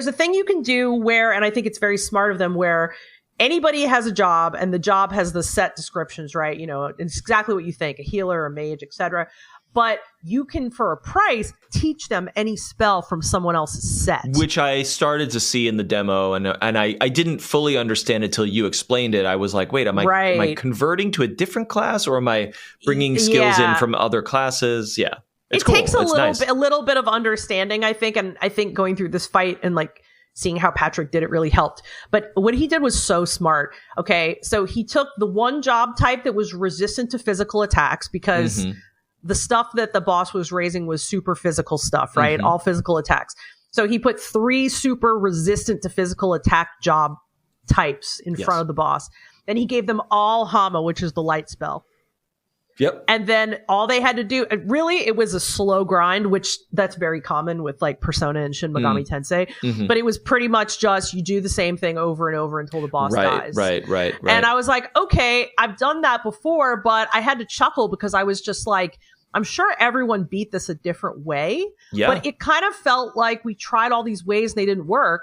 a thing you can do where, and I think it's very smart of them, where anybody has a job and the job has the set descriptions, right? It's exactly what you think, a healer, a mage, etc. But you can, for a price, teach them any spell from someone else's set. Which I started to see in the demo, and I didn't fully understand it till you explained it. I was like, wait, am I converting to a different class, or am I bringing skills in from other classes? Yeah, it's cool. Takes a little bit of understanding, I think, and I think going through this fight and like seeing how Patrick did it really helped. But what he did was so smart. Okay, so he took the one job type that was resistant to physical attacks because the stuff that the boss was raising was super physical stuff, right? All physical attacks. So he put 3 super resistant to physical attack job types in front of the boss. Then he gave them all Hama, which is the light spell. Yep. And then all they had to do, it was a slow grind, which that's very common with like Persona and Shin Megami Tensei. But it was pretty much just you do the same thing over and over until the boss dies. Right. And I was like, okay, I've done that before, but I had to chuckle because I was just like, I'm sure everyone beat this a different way. Yeah. But it kind of felt like we tried all these ways and they didn't work.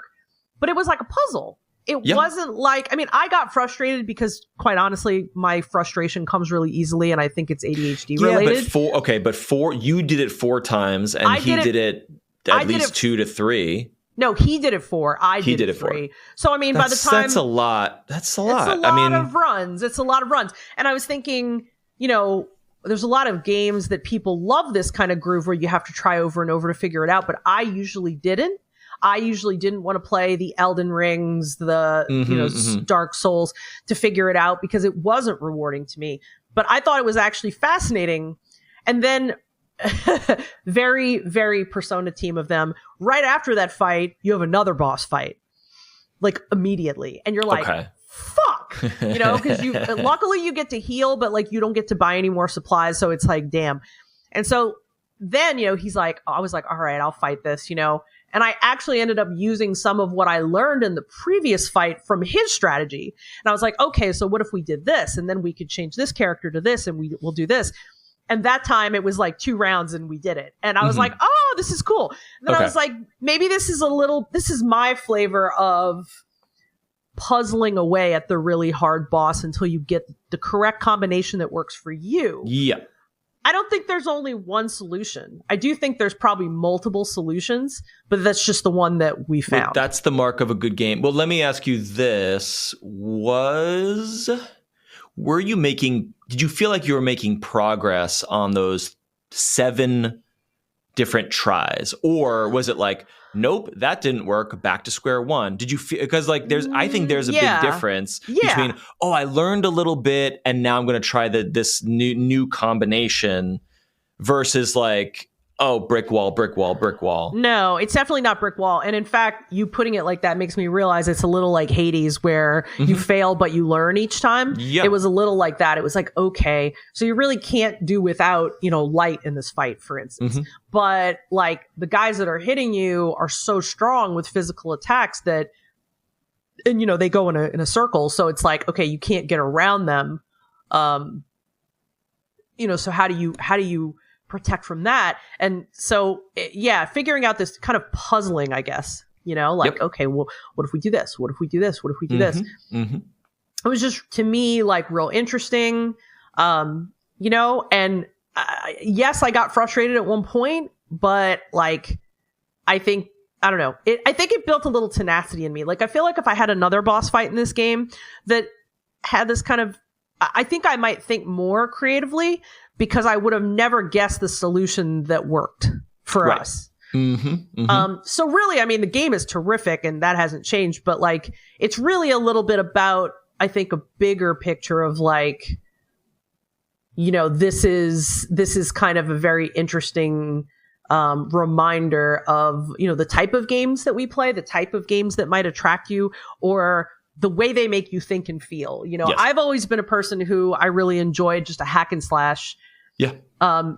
But it was like a puzzle. It wasn't like, I got frustrated because, quite honestly, my frustration comes really easily, and I think it's ADHD related. But you did it 4 times, and he did it at least 2 to 3. No, he did it 4. I did it 3. So, by the time... That's a lot. It's a lot of runs. It's a lot of runs. And I was thinking, there's a lot of games that people love this kind of groove where you have to try over and over to figure it out, but I usually didn't. I usually didn't want to play the Elden Rings, the Dark Souls to figure it out because it wasn't rewarding to me. But I thought it was actually fascinating. And then very, very Persona team of them. Right after that fight, you have another boss fight, like immediately. And you're like, fuck, because luckily you get to heal, but like you don't get to buy any more supplies. So it's like, damn. And so then, he's like, I was like, all right, I'll fight this, And I actually ended up using some of what I learned in the previous fight from his strategy. And I was like, okay, so what if we did this? And then we could change this character to this, and we'll do this. And that time it was like 2 rounds and we did it. And I was like, oh, this is cool. And then I was like, maybe this is my flavor of puzzling away at the really hard boss until you get the correct combination that works for you. Yeah. I don't think there's only one solution. I do think there's probably multiple solutions, but that's just the one that we found. That's the mark of a good game. Well, let me ask you this. Did you feel like you were making progress on those 7 different tries, or was it like, nope, that didn't work, back to square one? Did you feel, because like I think there's a big difference between, oh, I learned a little bit and now I'm going to try this new combination versus like, oh, brick wall, brick wall, brick wall. No, it's definitely not brick wall. And in fact, you putting it like that makes me realize it's a little like Hades, where you fail, but you learn each time. Yep. It was a little like that. It was like, okay, so you really can't do without, light in this fight, for instance. But like the guys that are hitting you are so strong with physical attacks that, and they go in a circle. So it's like, okay, you can't get around them. So how do you protect from that? And so figuring out this kind of puzzling, I guess, okay, well, what if we do this? What if we do this? What if we do this? It was just, to me, like real interesting, and yes, I got frustrated at one point, but like, I think it built a little tenacity in me. Like, I feel like if I had another boss fight in this game that had this kind of, I think I might think more creatively, because I would have never guessed the solution that worked for us. So really, I mean, the game is terrific and that hasn't changed, but like, it's really a little bit about, I think, a bigger picture of like, this is kind of a very interesting reminder of, the type of games that we play, the type of games that might attract you, or the way they make you think and feel. Yes. I've always been a person who I really enjoyed just a hack and slash. Yeah.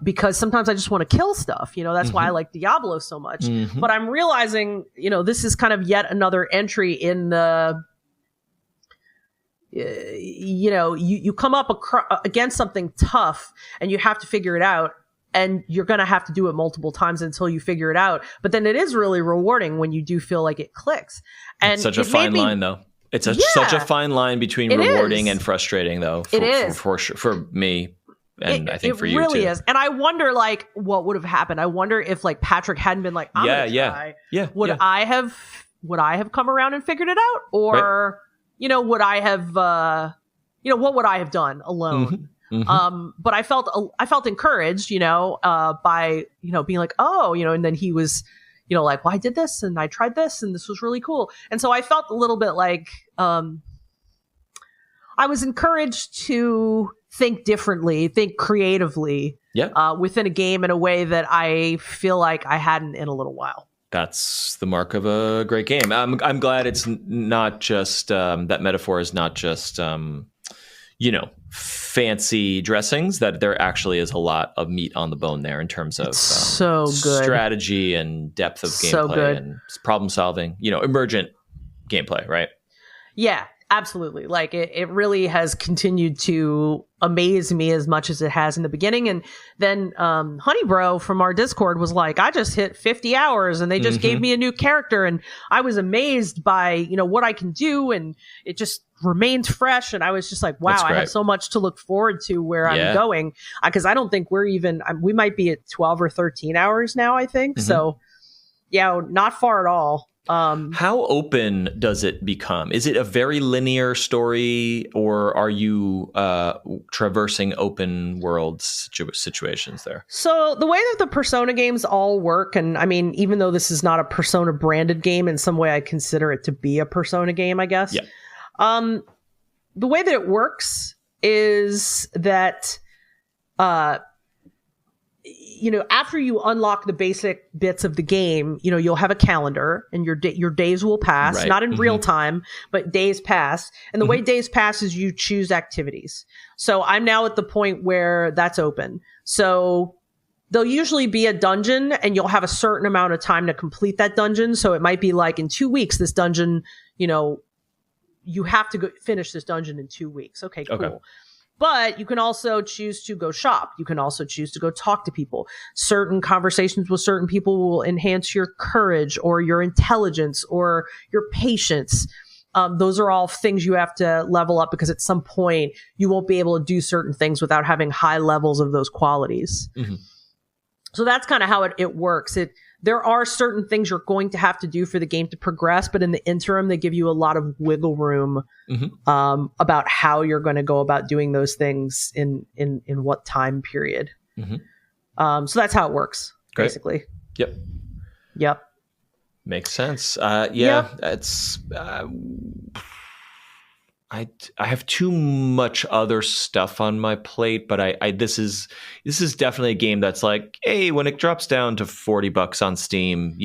Because sometimes I just want to kill stuff. That's why I like Diablo so much. But I'm realizing, this is kind of yet another entry in the, you come up against something tough and you have to figure it out. And you're going to have to do it multiple times until you figure it out. But then it is really rewarding when you do feel like it clicks. And it's such a fine line, though. It's such a fine line between rewarding and frustrating, though. For me. And I think for you too. It really is. And I wonder, like, what would have happened. I wonder if, like, Patrick hadn't been like, I'm gonna try. Would I have come around and figured it out? Or, would I have, what would I have done alone? But I felt encouraged, by, being like, oh, and then he was, like, well, I did this and I tried this and this was really cool. And so I felt a little bit like, I was encouraged to think differently, think creatively, within a game in a way that I feel like I hadn't in a little while. That's the mark of a great game. I'm glad it's not just, that metaphor is not just, fancy dressings, that there actually is a lot of meat on the bone there in terms of so good strategy and depth of gameplay and problem solving, emergent gameplay, right? Yeah, absolutely. Like it really has continued to amaze me as much as it has in the beginning. And then Honeybro from our Discord was like, I just hit 50 hours and they just gave me a new character. And I was amazed by, what I can do. And it just remains fresh. And I was just like, wow, I have so much to look forward to where I'm going. Because I don't think we might be at 12 or 13 hours now, I think. So yeah, not far at all. How open does it become? Is it a very linear story, or are you traversing open world situations there? So the way that the Persona games all work, and I mean, even though this is not a Persona branded game, in some way I consider it to be a Persona game, I guess. Yeah. The way that it works is that, after you unlock the basic bits of the game, you'll have a calendar and your days will pass, not in real time, but days pass. And the way days pass is you choose activities. So I'm now at the point where that's open. So there'll usually be a dungeon and you'll have a certain amount of time to complete that dungeon. So it might be like in 2 weeks, this dungeon, you have to go finish this dungeon in 2 weeks. Okay, cool. Okay. But you can also choose to go shop. You can also choose to go talk to people. Certain conversations with certain people will enhance your courage or your intelligence or your patience. Those are all things you have to level up, because at some point you won't be able to do certain things without having high levels of those qualities. So that's kind of how it works. There are certain things you're going to have to do for the game to progress, but in the interim, they give you a lot of wiggle room about how you're going to go about doing those things in what time period. So that's how it works. Great. basically. Yep. Makes sense. It's I have too much other stuff on my plate, but I this is definitely a game that's like, hey, when it drops down to $40 on Steam,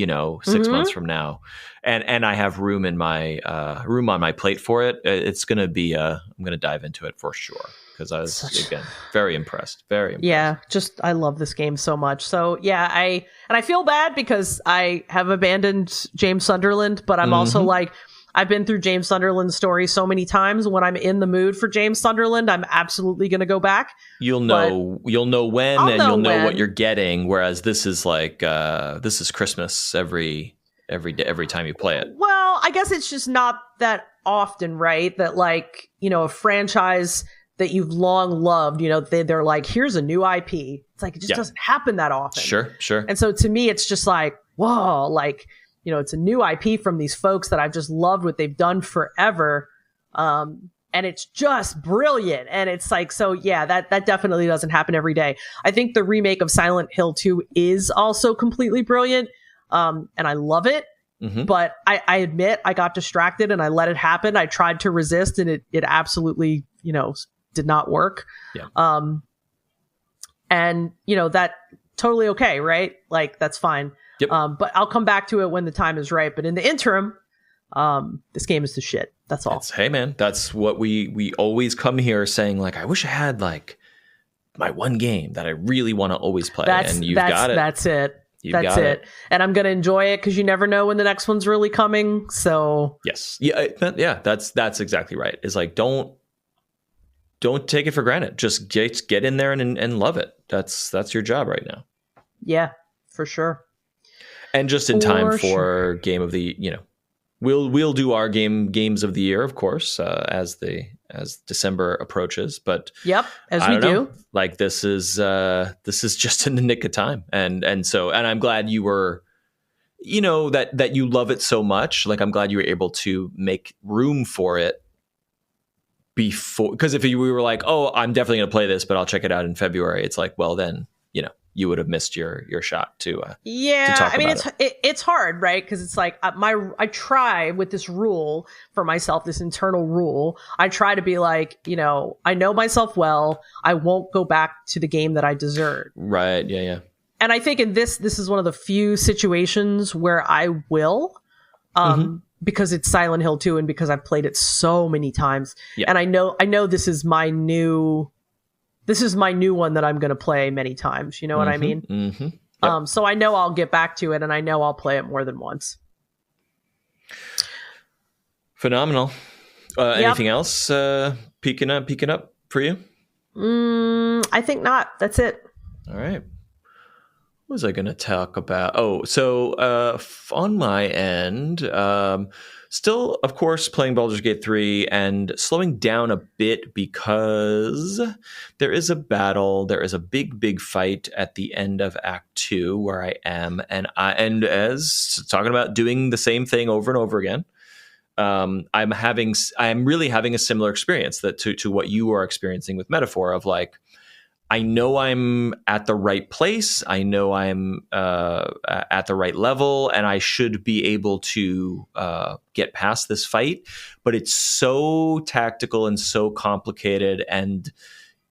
6 months from now, and I have room in my room on my plate for it, it's gonna be I'm gonna dive into it for sure, because I was again very impressed. Yeah, I love this game so much. So yeah, I feel bad because I have abandoned James Sunderland, but I'm also like, I've been through James Sunderland's story so many times. When I'm in the mood for James Sunderland, I'm absolutely going to go back. You'll know when, and you'll know what you're getting. Whereas this is like this is Christmas every day, every time you play it. Well, I guess it's just not that often, right? That like, a franchise that you've long loved, they're like, here's a new IP. It's like, it just doesn't happen that often. Sure. And so to me, it's just like, whoa, like, it's a new IP from these folks that I've just loved what they've done forever. And it's just brilliant. And it's like, so yeah, that definitely doesn't happen every day. I think the remake of Silent Hill 2 is also completely brilliant. And I love it. But I admit I got distracted and I let it happen. I tried to resist and it absolutely, did not work. Yeah. And that totally okay, right? Like, that's fine. Yep. But I'll come back to it when the time is right. But in the interim, this game is the shit. That's all. Hey man, that's what we always come here saying. Like, I wish I had like my one game that I really want to always play. And you've got it. That's it. That's it. And I'm gonna enjoy it because you never know when the next one's really coming. So yes, yeah. That's exactly right. It's like don't take it for granted. Just get in there and love it. That's your job right now. Yeah, for sure. And just in time for game of the, we'll do our games of the year, of course, as December approaches. But as we do. Like this is just in the nick of time, and I'm glad you were, that you love it so much. Like, I'm glad you were able to make room for it before, because if we were like, oh, I'm definitely going to play this, but I'll check it out in February, it's like, well, then you would have missed your shot to talk about it's hard, right? Because it's like I try with this rule for myself, this internal rule. I try to be like, I know myself well. I won't go back to the game that I desert. Right. Yeah. And I think in this is one of the few situations where I will, because it's Silent Hill 2 and because I've played it so many times. Yeah. And I know this is my new one that I'm going to play many times. You know what I mean? Mm-hmm. Yep. So I know I'll get back to it, and I know I'll play it more than once. Phenomenal. Anything else peeking up for you? I think not. That's it. All right. What was I going to talk about? Oh, so on my end, still, of course, playing Baldur's Gate 3 and slowing down a bit because there is a battle. There is a big fight at the end of Act 2 where I am, and as talking about doing the same thing over and over again. I'm really having a similar experience to what you are experiencing with Metaphor of like, I know I'm at the right place. I know I'm at the right level, and I should be able to get past this fight. But it's so tactical and so complicated. And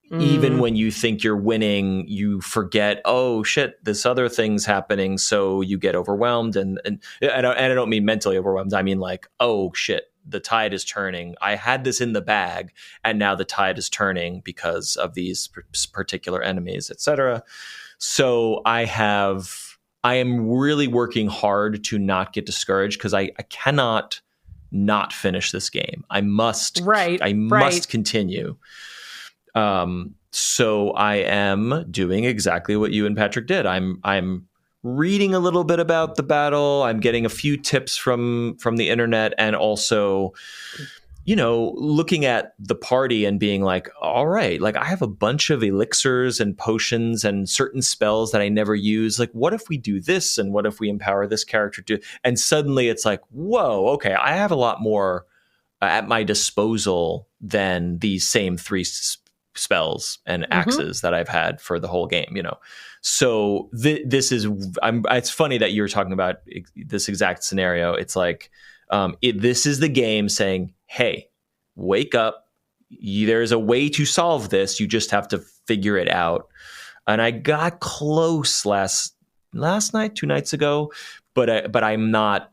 even when you think you're winning, you forget, oh, shit, this other thing's happening. So you get overwhelmed. And I don't mean mentally overwhelmed. I mean like, oh, shit. The tide is turning. I had this in the bag, and now the tide is turning because of these particular enemies, etc. So I am really working hard to not get discouraged because I cannot not finish this game. I must continue. So I am doing exactly what you and Patrick did. I'm reading a little bit about the battle. I'm getting a few tips from the internet, and also, looking at the party and being like, all right, like I have a bunch of elixirs and potions and certain spells that I never use. Like, what if we do this? And what if we empower this character to? And suddenly it's like, whoa, okay, I have a lot more at my disposal than these same three spells and axes that I've had for the whole game, you know. So this is, it's funny that you're talking about this exact scenario. It's like, this is the game saying, hey, wake up. There's a way to solve this. You just have to figure it out. And I got close last night, 2 nights ago, but I'm not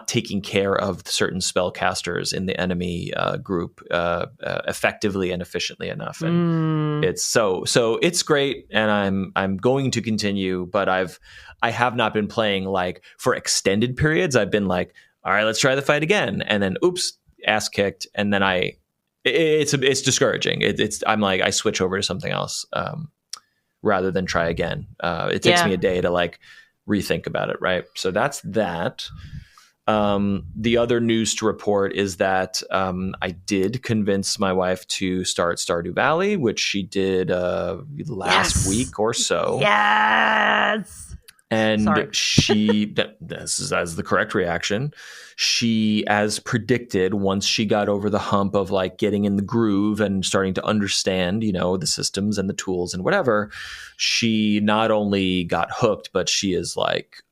taking care of certain spellcasters in the enemy group effectively and efficiently enough. And it's so it's great, and I'm going to continue, but I have not been playing like for extended periods. I've been like, all right, let's try the fight again, and then oops, ass kicked, and then it's discouraging. I'm like, I switch over to something else rather than try again. It takes me a day to like rethink about it, right? So that's that. The other news to report is that I did convince my wife to start Stardew Valley, which she did last week or so. Yes. And this is as the correct reaction. She, as predicted, once she got over the hump of like getting in the groove and starting to understand, you know, the systems and the tools and whatever, she not only got hooked, but she is like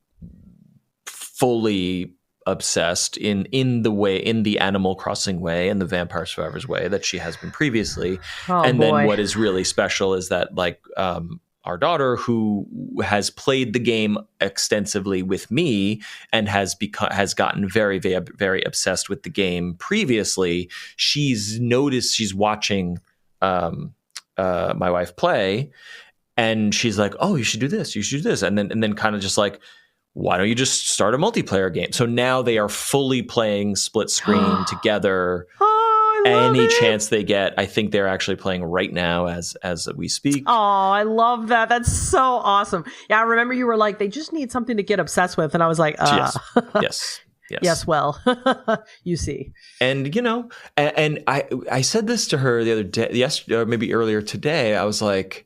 fully obsessed in the Animal Crossing way and the Vampire Survivors way that she has been previously. Then what is really special is that like our daughter, who has played the game extensively with me and has gotten very, very, very obsessed with the game previously, she's noticed, she's watching my wife play, and she's like, oh, you should do this, and then kind of just like, why don't you just start a multiplayer game? So now they are fully playing split screen together. Any chance they get. I think they're actually playing right now as we speak. Oh, I love that. That's so awesome. Yeah, I remember you were like, they just need something to get obsessed with. And I was like, Yes. Yes, well, you see. And, you know, and I said this to her the other day, yesterday, or maybe earlier today. I was like,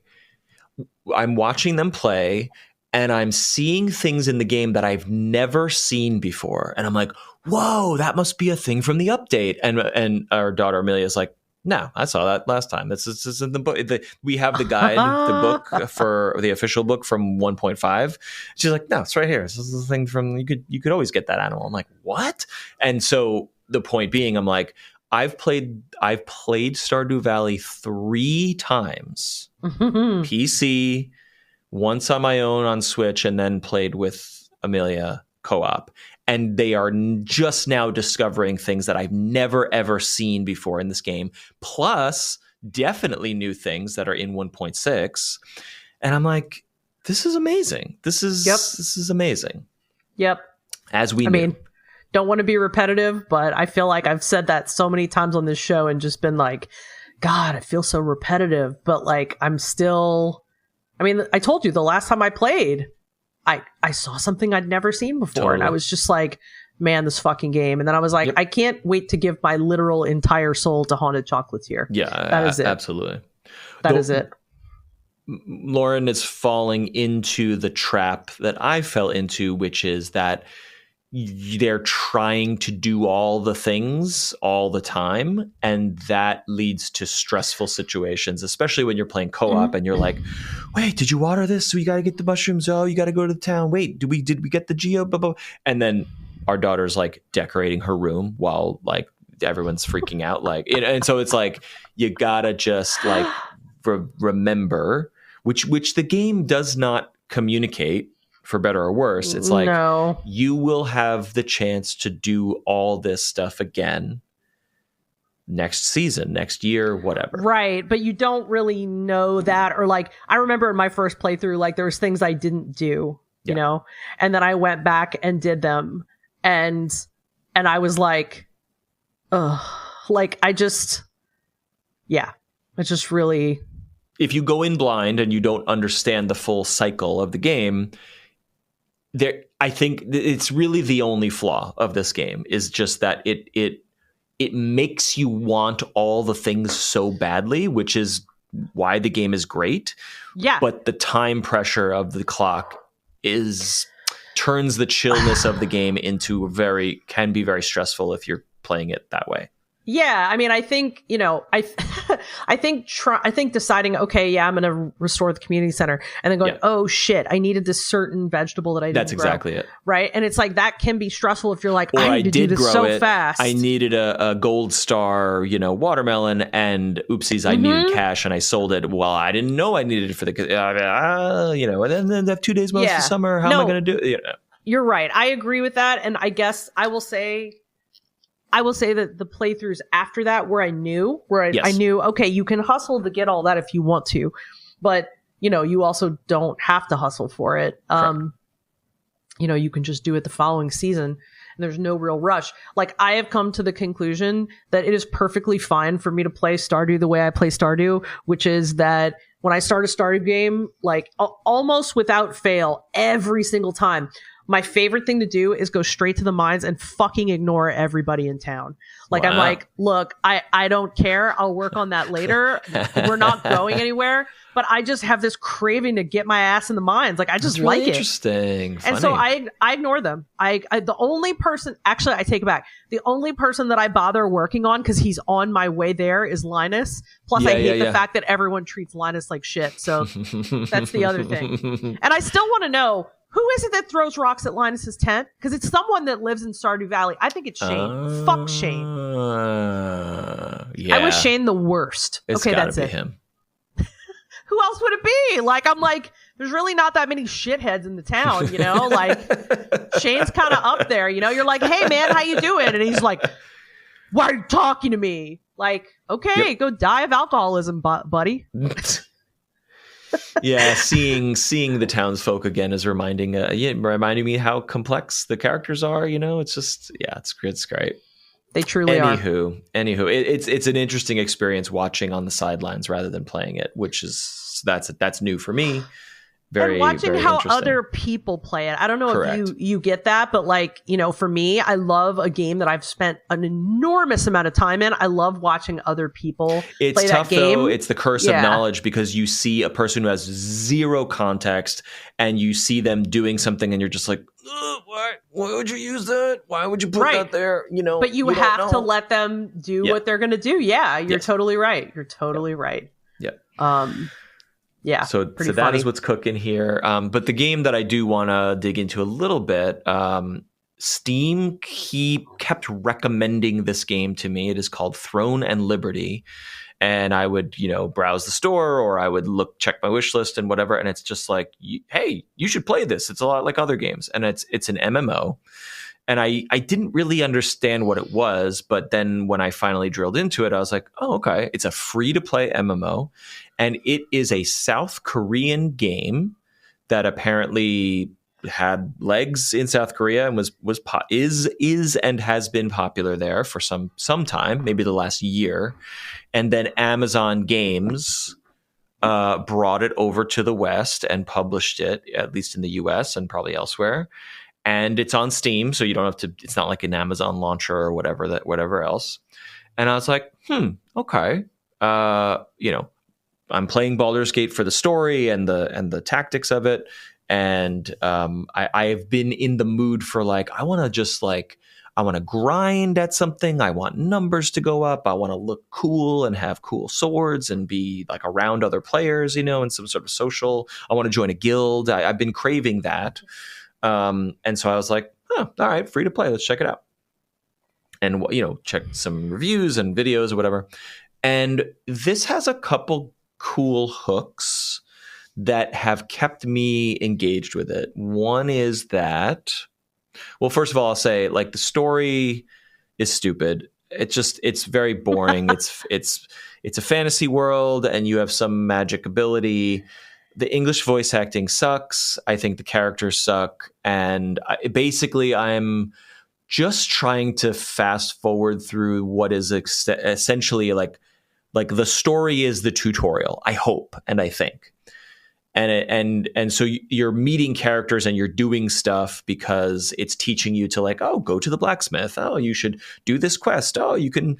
I'm watching them play, and I'm seeing things in the game that I've never seen before. And I'm like, whoa, that must be a thing from the update. And our daughter Amelia is like, no, I saw that last time. This is in the book. We have the guide, the book for the official book from 1.5. She's like, no, it's right here. This is the thing from, you could always get that animal. I'm like, what? And so the point being, I'm like, I've played Stardew Valley 3 times, PC, once on my own on Switch, and then played with Amelia co-op. And they are just now discovering things that I've never, ever seen before in this game. Plus, definitely new things that are in 1.6. And I'm like, this is amazing. This is amazing. Yep. As we mean, don't want to be repetitive, but I feel like I've said that so many times on this show and just been like, God, it feels so repetitive. But like, I'm still... I mean, I told you the last time I played, I saw something I'd never seen before. Totally. And I was just like, man, this fucking game. And then I was like, I can't wait to give my literal entire soul to Haunted Chocolatier. Yeah, that is it. Absolutely. That is it. Lauren is falling into the trap that I fell into, which is that they're trying to do all the things all the time, and that leads to stressful situations, especially when you're playing co-op and you're like, wait, did you water this? So you got to get the mushrooms. Oh, you got to go to the town. Wait, did we get the geo? Blah, blah. And then our daughter's like decorating her room while like everyone's freaking out. Like, and so it's like, you gotta just like remember, which the game does not communicate. For better or worse, it's like, you will have the chance to do all this stuff again next season, next year, whatever. Right. But you don't really know that. Or like, I remember in my first playthrough, like there was things I didn't do, you know, and then I went back and did them. And I was like, ugh, like I just really. If you go in blind and you don't understand the full cycle of the game, I think it's really the only flaw of this game is just that it makes you want all the things so badly, which is why the game is great. Yeah. But the time pressure of the clock turns the chillness of the game into can be very stressful if you're playing it that way. Yeah, I mean, I think, I think deciding, okay, yeah, I'm going to restore the community center, and then going, oh shit, I needed this certain vegetable that I didn't That's grow. exactly it. Right? And it's like, that can be stressful if you're like, or I need to do this so fast. I needed a gold star, watermelon, and oopsies, I needed cash and I sold it. Well, I didn't know I needed it for the, and then that 2 days most of summer, how am I going to do it? You're right. I agree with that. And I guess I will say that the playthroughs after that, where I knew, okay, you can hustle to get all that if you want to, but you also don't have to hustle for it. You can just do it the following season, and there's no real rush. Like, I have come to the conclusion that it is perfectly fine for me to play Stardew the way I play Stardew, which is that when I start a Stardew game, like almost without fail, every single time, my favorite thing to do is go straight to the mines and fucking ignore everybody in town. Like, wow. I'm like, look, I don't care. I'll work on that later. We're not going anywhere. But I just have this craving to get my ass in the mines. Like, I just like it. Interesting. Funny. And so I ignore them. The only person, actually, I take it back. The only person that I bother working on, because he's on my way there, is Linus. Plus, I hate the fact that everyone treats Linus like shit. So that's the other thing. And I still want to know, who is it that throws rocks at Linus's tent? Because it's someone that lives in Stardew Valley. I think it's Shane. Fuck Shane. Yeah. I wish Shane the worst. It's okay, that's it. Him. Who else would it be? Like, I'm like, there's really not that many shitheads in the town, Like, Shane's kind of up there, You're like, hey, man, how you doing? And he's like, why are you talking to me? Like, okay, go die of alcoholism, buddy. Yeah, seeing the townsfolk again is reminding me how complex the characters are. It's just, it's great. They truly are. Anywho, it's an interesting experience watching on the sidelines rather than playing it, which is that's new for me. And watching how other people play it. I don't know if you get that, but like, for me, I love a game that I've spent an enormous amount of time in. I love watching other people play tough, that game. Though. It's the curse of knowledge, because you see a person who has zero context and you see them doing something and you're just like, why would you use that? Why would you put that there? But you have to let them do what they're going to do. Yeah, you're totally right. You're totally right. Yeah. Yeah. So that is what's cooking here. But the game that I do want to dig into a little bit, Steam kept recommending this game to me. It is called Throne and Liberty. And I would, browse the store, or I would check my wish list and whatever. And it's just like, hey, you should play this. It's a lot like other games. And it's an MMO. And I didn't really understand what it was. But then when I finally drilled into it, I was like, oh, okay. It's a free-to-play MMO. And it is a South Korean game that apparently had legs in South Korea and is and has been popular there for some time, maybe the last year. And then Amazon Games brought it over to the West and published it, at least in the US and probably elsewhere. And it's on Steam, so you don't have to. It's not like an Amazon launcher or whatever else. And I was like, okay, I'm playing Baldur's Gate for the story and the tactics of it. And I have been in the mood for like, I want to grind at something. I want numbers to go up. I want to look cool and have cool swords and be like around other players, and some sort of social. I want to join a guild. I've been craving that. And so I was like, all right, free to play. Let's check it out. And, check some reviews and videos or whatever. And this has a couple cool hooks that have kept me engaged with it. One is that, well, first of all, I'll say like the story is stupid. It's very boring. it's a fantasy world and you have some magic ability. The English voice acting sucks. I think the characters suck. And I'm just trying to fast forward through what is essentially like the story is the tutorial, I hope and I think. And so you're meeting characters and you're doing stuff because it's teaching you to like, oh, go to the blacksmith. Oh, you should do this quest. Oh, you can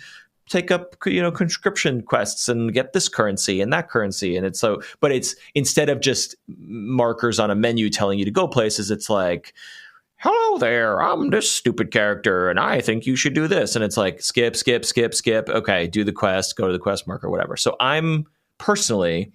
take up, conscription quests and get this currency and that currency. And but it's instead of just markers on a menu telling you to go places, it's like, hello there, I'm this stupid character, and I think you should do this. And it's like, skip. Okay, do the quest, go to the quest marker, whatever. So I'm personally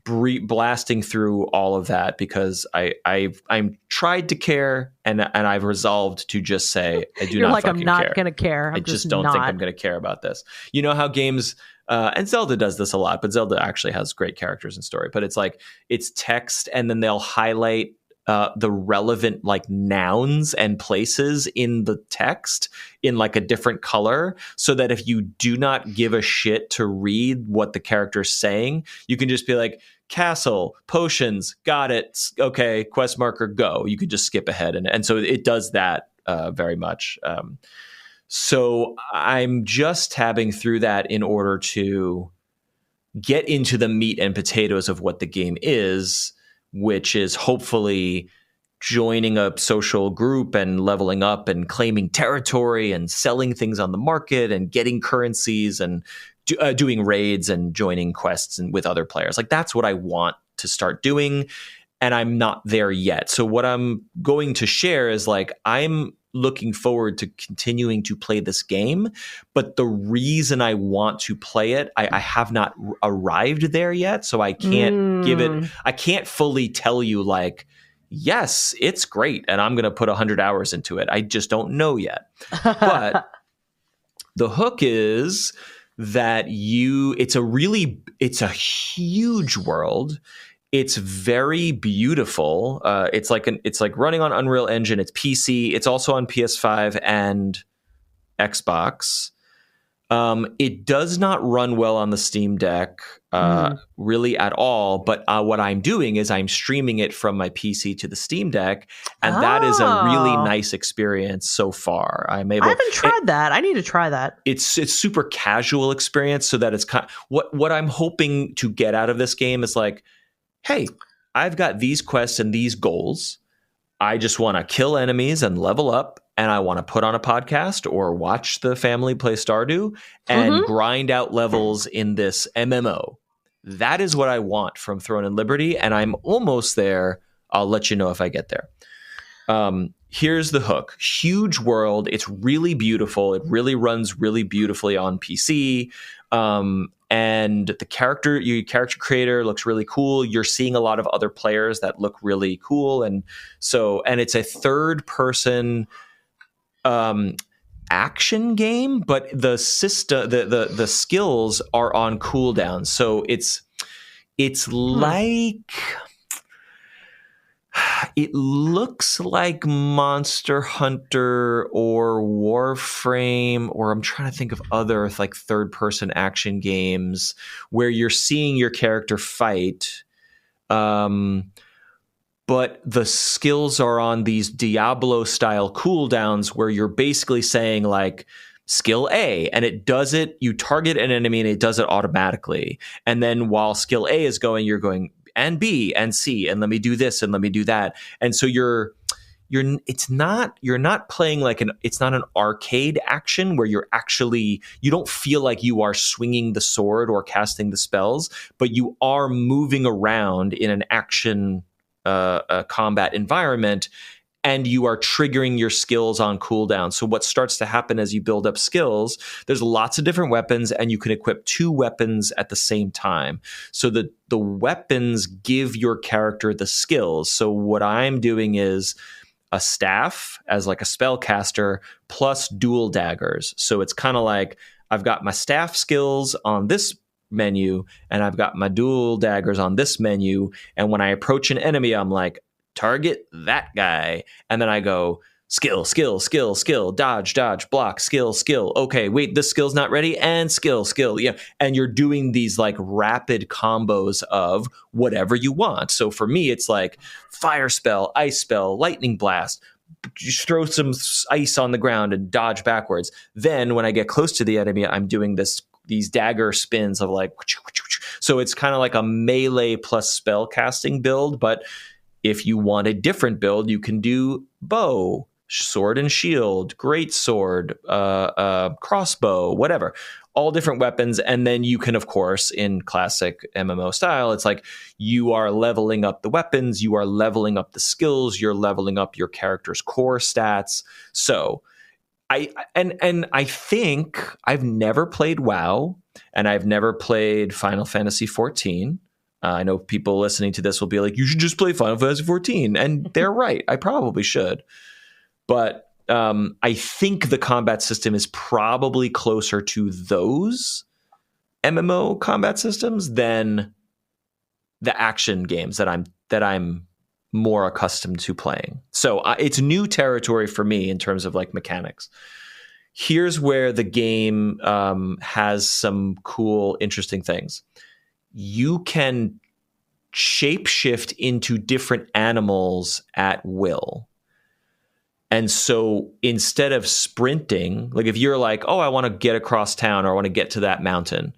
blasting through all of that because I'm tried to care, and I've resolved to just say, I do You're not like, fucking I'm not care. going to care. I just don't think I'm going to care about this. You know how games... and Zelda does this a lot, but Zelda actually has great characters and story. But it's like, it's text, and then they'll highlight the relevant like nouns and places in the text in like a different color, so that if you do not give a shit to read what the character's saying, you can just be like, castle, potions, got it, okay, quest marker, go. You could just skip ahead, and so it does that very much. So I'm just tabbing through that in order to get into the meat and potatoes of what the game is, which is hopefully joining a social group and leveling up and claiming territory and selling things on the market and getting currencies and doing raids and joining quests and with other players. Like, that's what I want to start doing, and I'm not there yet. So what I'm going to share is like, I'm looking forward to continuing to play this game, but the reason I want to play it, I have not arrived there yet, so I can't I can't fully tell you like, yes, it's great, and I'm going to put 100 hours into it. I just don't know yet. But the hook is that it's a huge world. It's very beautiful. It's like running on Unreal Engine. It's PC. It's also on PS5 and Xbox. It does not run well on the Steam Deck, really at all. But what I'm doing is I'm streaming it from my PC to the Steam Deck, and that is a really nice experience so far. I haven't tried that. I need to try that. It's super casual experience, so that it's kind of, what I'm hoping to get out of this game is like, hey, I've got these quests and these goals. I just want to kill enemies and level up, and I want to put on a podcast or watch the family play Stardew and grind out levels in this MMO. That is what I want from Throne and Liberty, and I'm almost there. I'll let you know if I get there. Here's the hook. Huge world. It's really beautiful. It really runs really beautifully on PC. And the character creator looks really cool. You're seeing a lot of other players that look really cool. And it's a third person action game, but the system, the skills are on cooldown. So it's like, it looks like Monster Hunter or Warframe, or I'm trying to think of other like third-person action games where you're seeing your character fight, but the skills are on these Diablo-style cooldowns where you're basically saying like, skill A, and it does it. You target an enemy and it does it automatically. And then while skill A is going, you're going and B and C, and let me do this and let me do that. And so you're not playing like it's not an arcade action where you don't feel like you are swinging the sword or casting the spells, but you are moving around in an action combat environment, and you are triggering your skills on cooldown. So what starts to happen as you build up skills, there's lots of different weapons, and you can equip 2 weapons at the same time. So the weapons give your character the skills. So what I'm doing is a staff as like a spellcaster plus dual daggers. So it's kind of like I've got my staff skills on this menu, and I've got my dual daggers on this menu. And when I approach an enemy, I'm like, target that guy, and then I go skill, dodge, block, skill. Okay, wait, this skill's not ready, and skill. Yeah, and you're doing these like rapid combos of whatever you want. So for me, it's like fire spell, ice spell, lightning blast. Just throw some ice on the ground and dodge backwards. Then when I get close to the enemy, I'm doing these dagger spins of like, so it's kind of like a melee plus spell casting build, but if you want a different build, you can do bow, sword and shield, great sword, crossbow, whatever, all different weapons. And then you can, of course, in classic MMO style, it's like you are leveling up the weapons, you are leveling up the skills, you're leveling up your character's core stats. So I think I've never played WoW, and I've never played Final Fantasy 14. I know people listening to this will be like, you should just play Final Fantasy 14. And they're right. I probably should. But I think the combat system is probably closer to those MMO combat systems than the action games that I'm more accustomed to playing. So it's new territory for me in terms of like mechanics. Here's where the game has some cool, interesting things. You can shapeshift into different animals at will. And so instead of sprinting, like if you're like, oh, I want to get across town or I want to get to that mountain,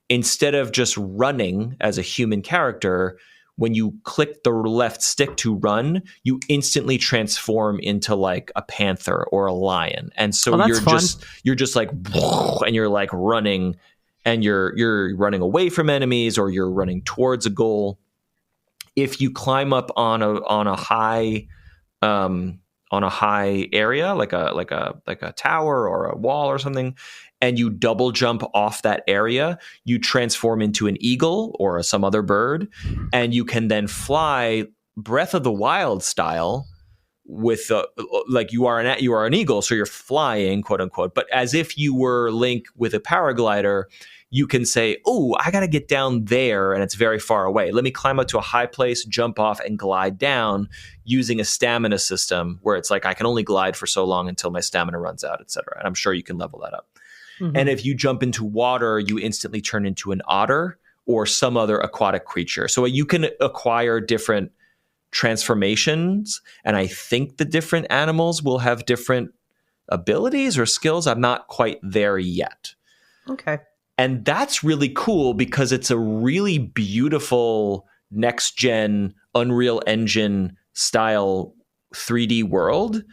instead of just running as a human character, when you click the left stick to run, you instantly transform into like a panther or a lion. And so you're just like, and you're like running, and you're running away from enemies, or you're running towards a goal. If you climb up on a high area, like a tower or a wall or something, and you double jump off that area, you transform into an eagle or some other bird, and you can then fly Breath of the Wild style with like you are an eagle, so you're flying, quote unquote, but as if you were Link with a paraglider. You can say, oh, I got to get down there and it's very far away. Let me climb up to a high place, jump off, and glide down using a stamina system where it's like I can only glide for so long until my stamina runs out, etc. And I'm sure you can level that up. Mm-hmm. And if you jump into water, you instantly turn into an otter or some other aquatic creature. So you can acquire different transformations. And I think the different animals will have different abilities or skills. I'm not quite there yet. Okay. And that's really cool because it's a really beautiful next-gen Unreal Engine style 3D world,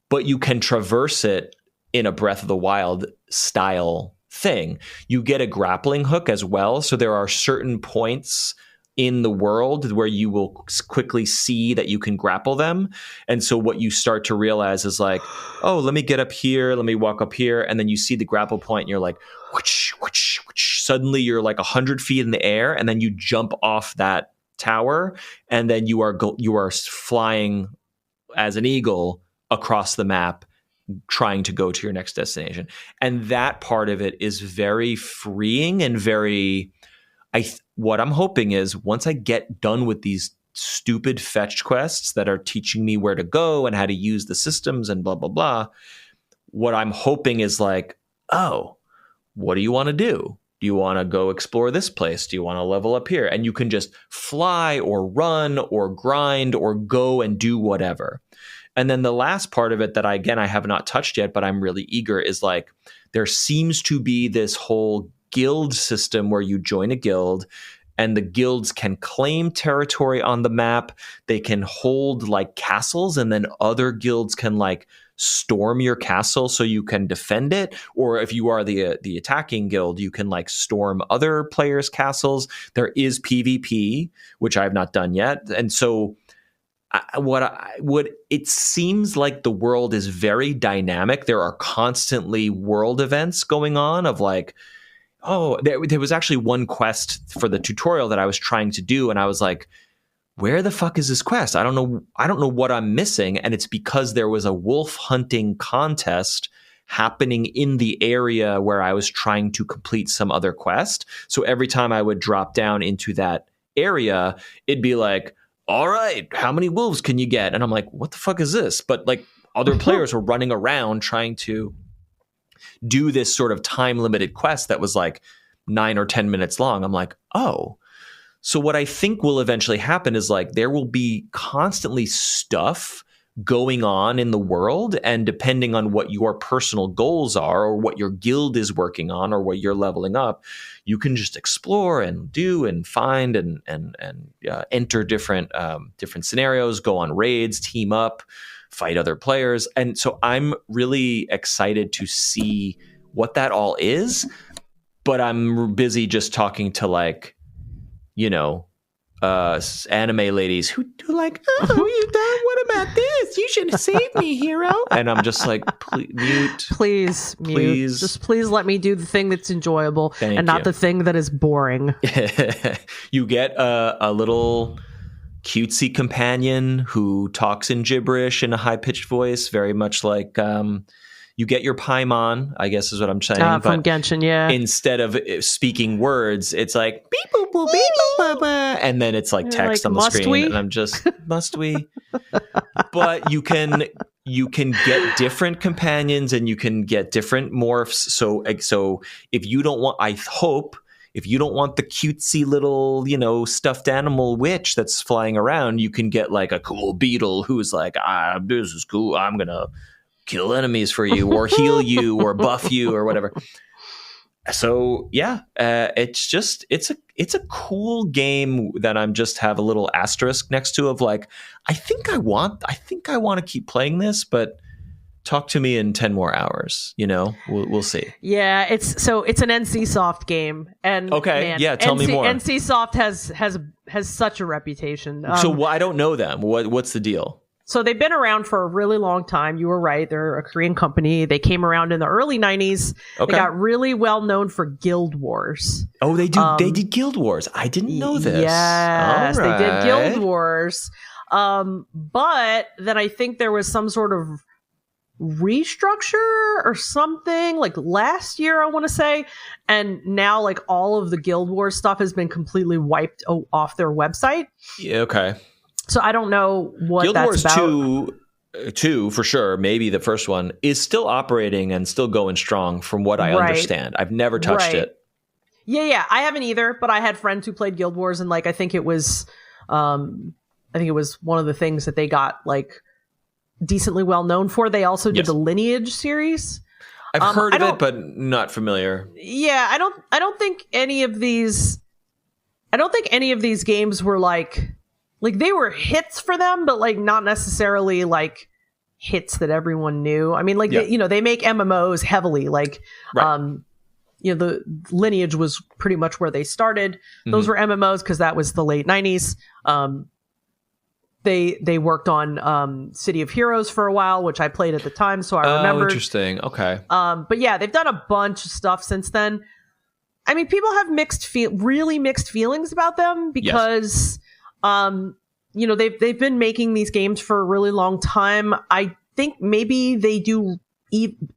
but you can traverse it in a Breath of the Wild style thing. You get a grappling hook as well, so there are certain points in the world where you will quickly see that you can grapple them. And so what you start to realize is like, oh, let me get up here, let me walk up here, and then you see the grapple point and you're like, whoosh, whoosh, whoosh. Suddenly you're like 100 feet in the air, and then you jump off that tower, and then you are flying as an eagle across the map, trying to go to your next destination. And that part of it is very freeing and very... what I'm hoping is once I get done with these stupid fetch quests that are teaching me where to go and how to use the systems and blah, blah, blah, what I'm hoping is like, oh, what do you want to do? Do you want to go explore this place? Do you want to level up here? And you can just fly or run or grind or go and do whatever. And then the last part of it that I have not touched yet, but I'm really eager, is like there seems to be this whole guild system where you join a guild and the guilds can claim territory on the map. They can hold like castles, and then other guilds can like storm your castle so you can defend it. Or if you are the attacking guild, you can like storm other players' castles. There is PvP, which I've not done yet. And so it seems like the world is very dynamic. There are constantly world events going on of like, oh, there was actually one quest for the tutorial that I was trying to do, and I was like, where the fuck is this quest? I don't know what I'm missing. And it's because there was a wolf hunting contest happening in the area where I was trying to complete some other quest. So every time I would drop down into that area, it'd be like, all right, how many wolves can you get? And I'm like, what the fuck is this? But like other players were running around trying to do this sort of time limited quest that was like 9 or 10 minutes long. I'm like, oh, so what I think will eventually happen is like there will be constantly stuff going on in the world, and depending on what your personal goals are or what your guild is working on or what you're leveling up, you can just explore and do and find and enter different scenarios, go on raids, team up, fight other players. And so I'm really excited to see what that all is. But I'm busy just talking to like, you know, anime ladies who do like, what about this? You should have saved me, hero. And I'm just like, please mute. Just please let me do the thing that's enjoyable and not the thing that is boring. You get a little cutesy companion who talks in gibberish in a high-pitched voice, very much like you get your Paimon, I guess is what I'm saying. From Genshin, yeah. Instead of speaking words, it's like beep boop boop beep boop boop, and then it's like text on the screen, and I'm just must we? But you can get different companions, and you can get different morphs. So if you don't want, if you don't want the cutesy little, you know, stuffed animal witch that's flying around, you can get like a cool beetle who's like, this is cool. I'm gonna kill enemies for you or heal you or buff you or whatever. So yeah, it's a cool game that I'm just have a little asterisk next to of like, I think I want to keep playing this, but talk to me in 10 more hours, you know, we'll see. Yeah. It's an NCSoft game, and okay. Man, yeah. Tell me more. NCSoft has such a reputation. So I don't know them. What's the deal? So they've been around for a really long time. You were right. They're a Korean company. They came around in the early 90s. Okay. They got really well known for Guild Wars. Oh, they do. They did Guild Wars. I didn't know this. Yes, they did Guild Wars. But then I think there was some sort of restructure or something like last year, I want to say. And now like all of the Guild Wars stuff has been completely wiped off their website. Yeah, okay. So I don't know what Guild that's Wars about. 2 for sure, maybe the first one, is still operating and still going strong from what I understand. I've never touched it. Yeah, I haven't either, but I had friends who played Guild Wars, and like I think it was one of the things that they got like decently well known for. They also did the Lineage series. I've heard of it, but not familiar. Yeah, I don't think any of these games were like they were hits for them, but like not necessarily like hits that everyone knew. I mean, like they make MMOs heavily. Like, the Lineage was pretty much where they started. Those were MMOs because that was the late 90s. They worked on City of Heroes for a while, which I played at the time, so I remember. Oh, interesting. Okay. But yeah, they've done a bunch of stuff since then. I mean, people have really mixed feelings about them because. They've been making these games for a really long time. I think maybe they do.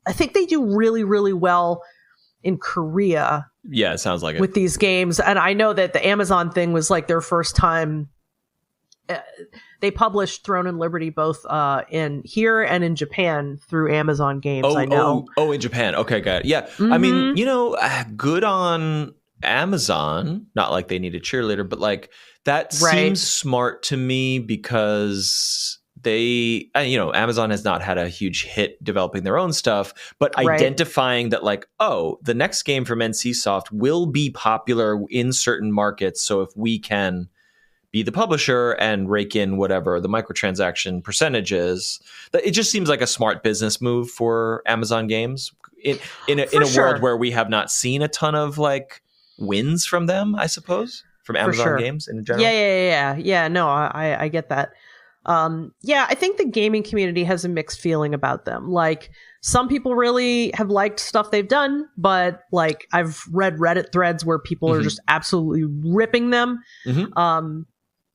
I think they do really, really well in Korea. Yeah, it sounds like it with these games. And I know that the Amazon thing was like their first time. They published Throne and Liberty both in here and in Japan through Amazon Games. I know. Oh, in Japan. Okay, got it. Yeah, I mean, good on Amazon. Not like they need a cheerleader, but like. That seems smart to me because they, Amazon has not had a huge hit developing their own stuff, but identifying that like, the next game from NCSoft will be popular in certain markets. So if we can be the publisher and rake in whatever the microtransaction percentages, it just seems like a smart business move for Amazon Games in a world where we have not seen a ton of like wins from them, I suppose. From Amazon Games in general? Yeah. No, I get that. I think the gaming community has a mixed feeling about them. Like, some people really have liked stuff they've done, but like I've read Reddit threads where people are just absolutely ripping them.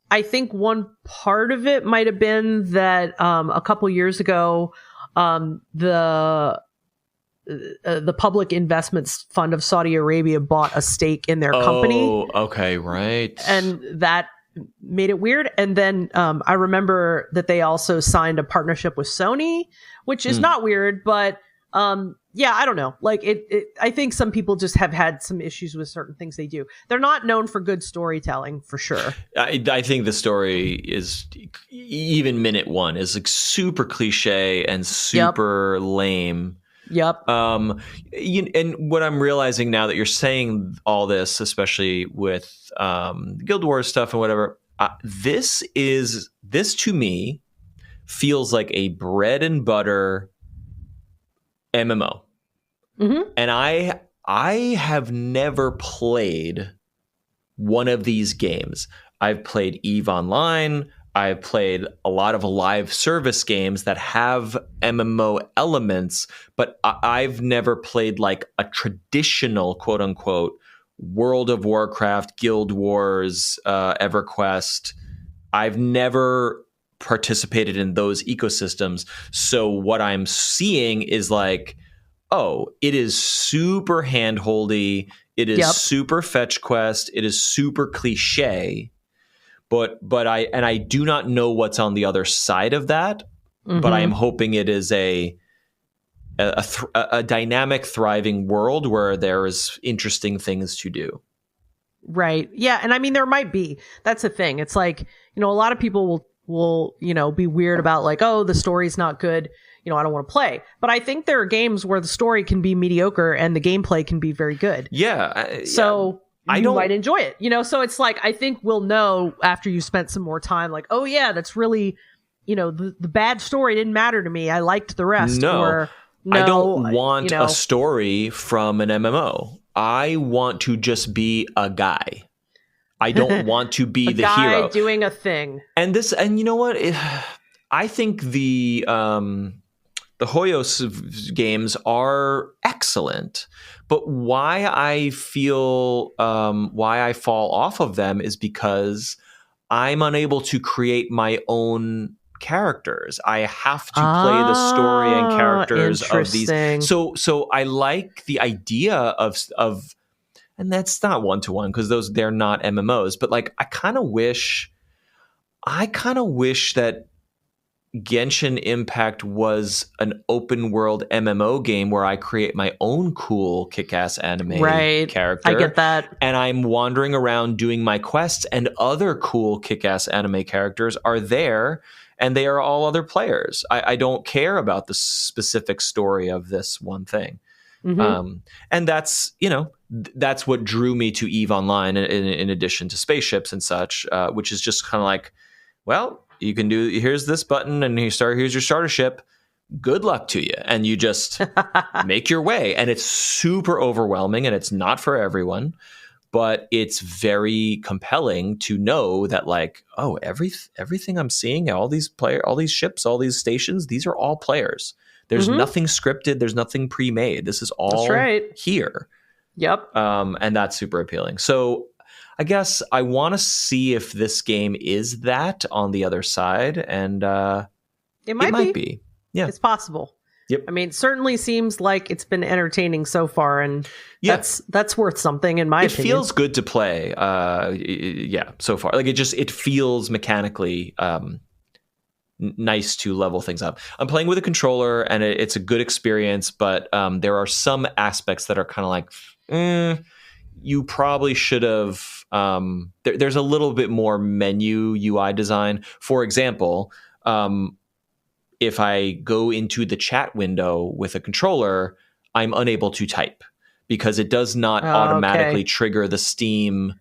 I think one part of it might have been that a couple years ago, the Public Investments Fund of Saudi Arabia bought a stake in their company. Oh, okay, right. And that made it weird. And then I remember that they also signed a partnership with Sony, which is not weird, but I don't know. Like I think some people just have had some issues with certain things they do. They're not known for good storytelling, for sure. I think the story is, even minute one, is like super cliche and super lame. Yep. And what I'm realizing now that you're saying all this, especially with Guild Wars stuff and whatever, this to me feels like a bread and butter MMO. And I have never played one of these games. I've played EVE Online. I've played a lot of live service games that have MMO elements, but I've never played like a traditional, quote unquote, World of Warcraft, Guild Wars, EverQuest. I've never participated in those ecosystems. So what I'm seeing is like, oh, it is super handholdy. It is super fetch quest. It is super cliche. But I do not know what's on the other side of that. But I am hoping it is a dynamic, thriving world where there is interesting things to do. Right. Yeah. And I mean, there might be. That's the thing. It's like, a lot of people will be weird about like, oh, the story's not good. I don't want to play. But I think there are games where the story can be mediocre and the gameplay can be very good. Yeah. So you might enjoy it. So it's like, I think we'll know after you spent some more time, like, oh yeah, that's really, the bad story didn't matter to me. I liked the rest. No, I don't want a story from an MMO. I want to just be a guy. I don't want to be the guy hero doing a thing. And you know what? I think the Hoyos games are excellent, but why I feel why I fall off of them is because I'm unable to create my own characters. I have to play the story and characters of these. So I like the idea of, and that's not one-to-one because they're not MMOs, but like I kind of wish that Genshin Impact was an open world MMO game where I create my own cool kick-ass anime character. I get that. And I'm wandering around doing my quests and other cool kick-ass anime characters are there and they are all other players. I don't care about the specific story of this one thing. And that's, that's what drew me to EVE Online in addition to spaceships and such, which is just kind of like, well, you can do, here's this button and here's your starter ship. Good luck to you. And you just make your way. And it's super overwhelming and it's not for everyone, but it's very compelling to know that like, oh, everything I'm seeing, all these ships, all these stations, these are all players. There's nothing scripted. There's nothing pre-made. This is all here. Yep. And that's super appealing. So I guess I want to see if this game is that on the other side, and it might be. Yeah, it's possible. Yep. I mean, it certainly seems like it's been entertaining so far, and that's worth something in my opinion. It feels good to play. So far, like it feels mechanically nice to level things up. I'm playing with a controller, and it's a good experience, but there are some aspects that are kind of like, you probably should have. There's a little bit more menu UI design. For example, if I go into the chat window with a controller, I'm unable to type because it does not automatically trigger the Steam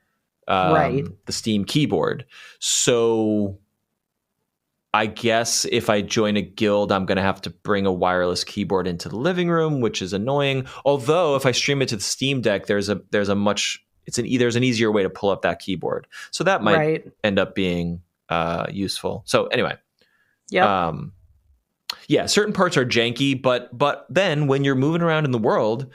the Steam keyboard. So I guess if I join a guild, I'm going to have to bring a wireless keyboard into the living room, which is annoying. Although if I stream it to the Steam Deck, there's an easier way to pull up that keyboard. So that might end up being useful. So anyway, certain parts are janky, but then when you're moving around in the world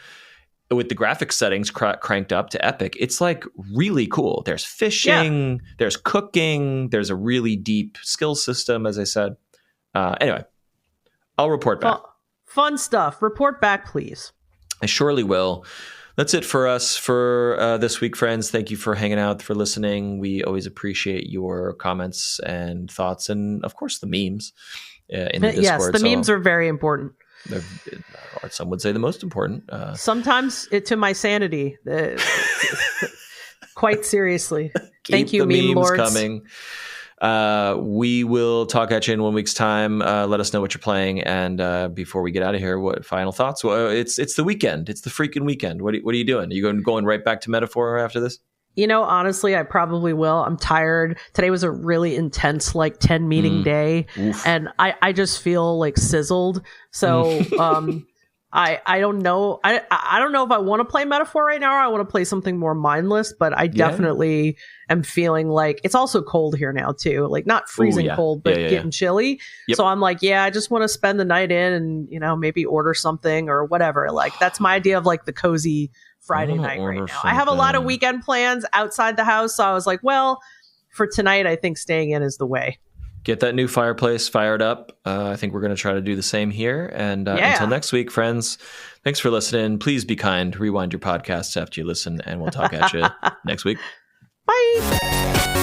with the graphics settings cranked up to epic, it's like really cool. There's fishing, there's cooking, there's a really deep skill system, as I said. Anyway, I'll report back. Fun stuff. Report back, please. I surely will. That's it for us for this week, friends. Thank you for hanging out, for listening. We always appreciate your comments and thoughts, and of course the memes in the Discord. Yes, the memes are very important. Some would say the most important. Sometimes to my sanity, quite seriously. Thank you, the meme memes lords. Coming. We will talk at you in 1 week's time. Let us know what you're playing, and before we get out of here, what final thoughts? Well, it's the weekend. It's the freaking weekend. What are you doing? Are you going right back to Metaphor after this? Honestly, I probably will. I'm tired. Today was a really intense, 10 meeting day. Oof. And I just feel sizzled. So, I don't know. I don't know if I want to play Metaphor right now or I want to play something more mindless, but I definitely am feeling it's also cold here now too. Not freezing cold, but getting chilly. Yep. So I'm I just want to spend the night in and, maybe order something or whatever. That's my idea of the cozy Friday night right now. I have a lot of weekend plans outside the house. So I was for tonight, I think staying in is the way. Get that new fireplace fired up. I think we're going to try to do the same here. And until next week, friends, thanks for listening. Please be kind. Rewind your podcasts after you listen, and we'll talk at you next week. Bye.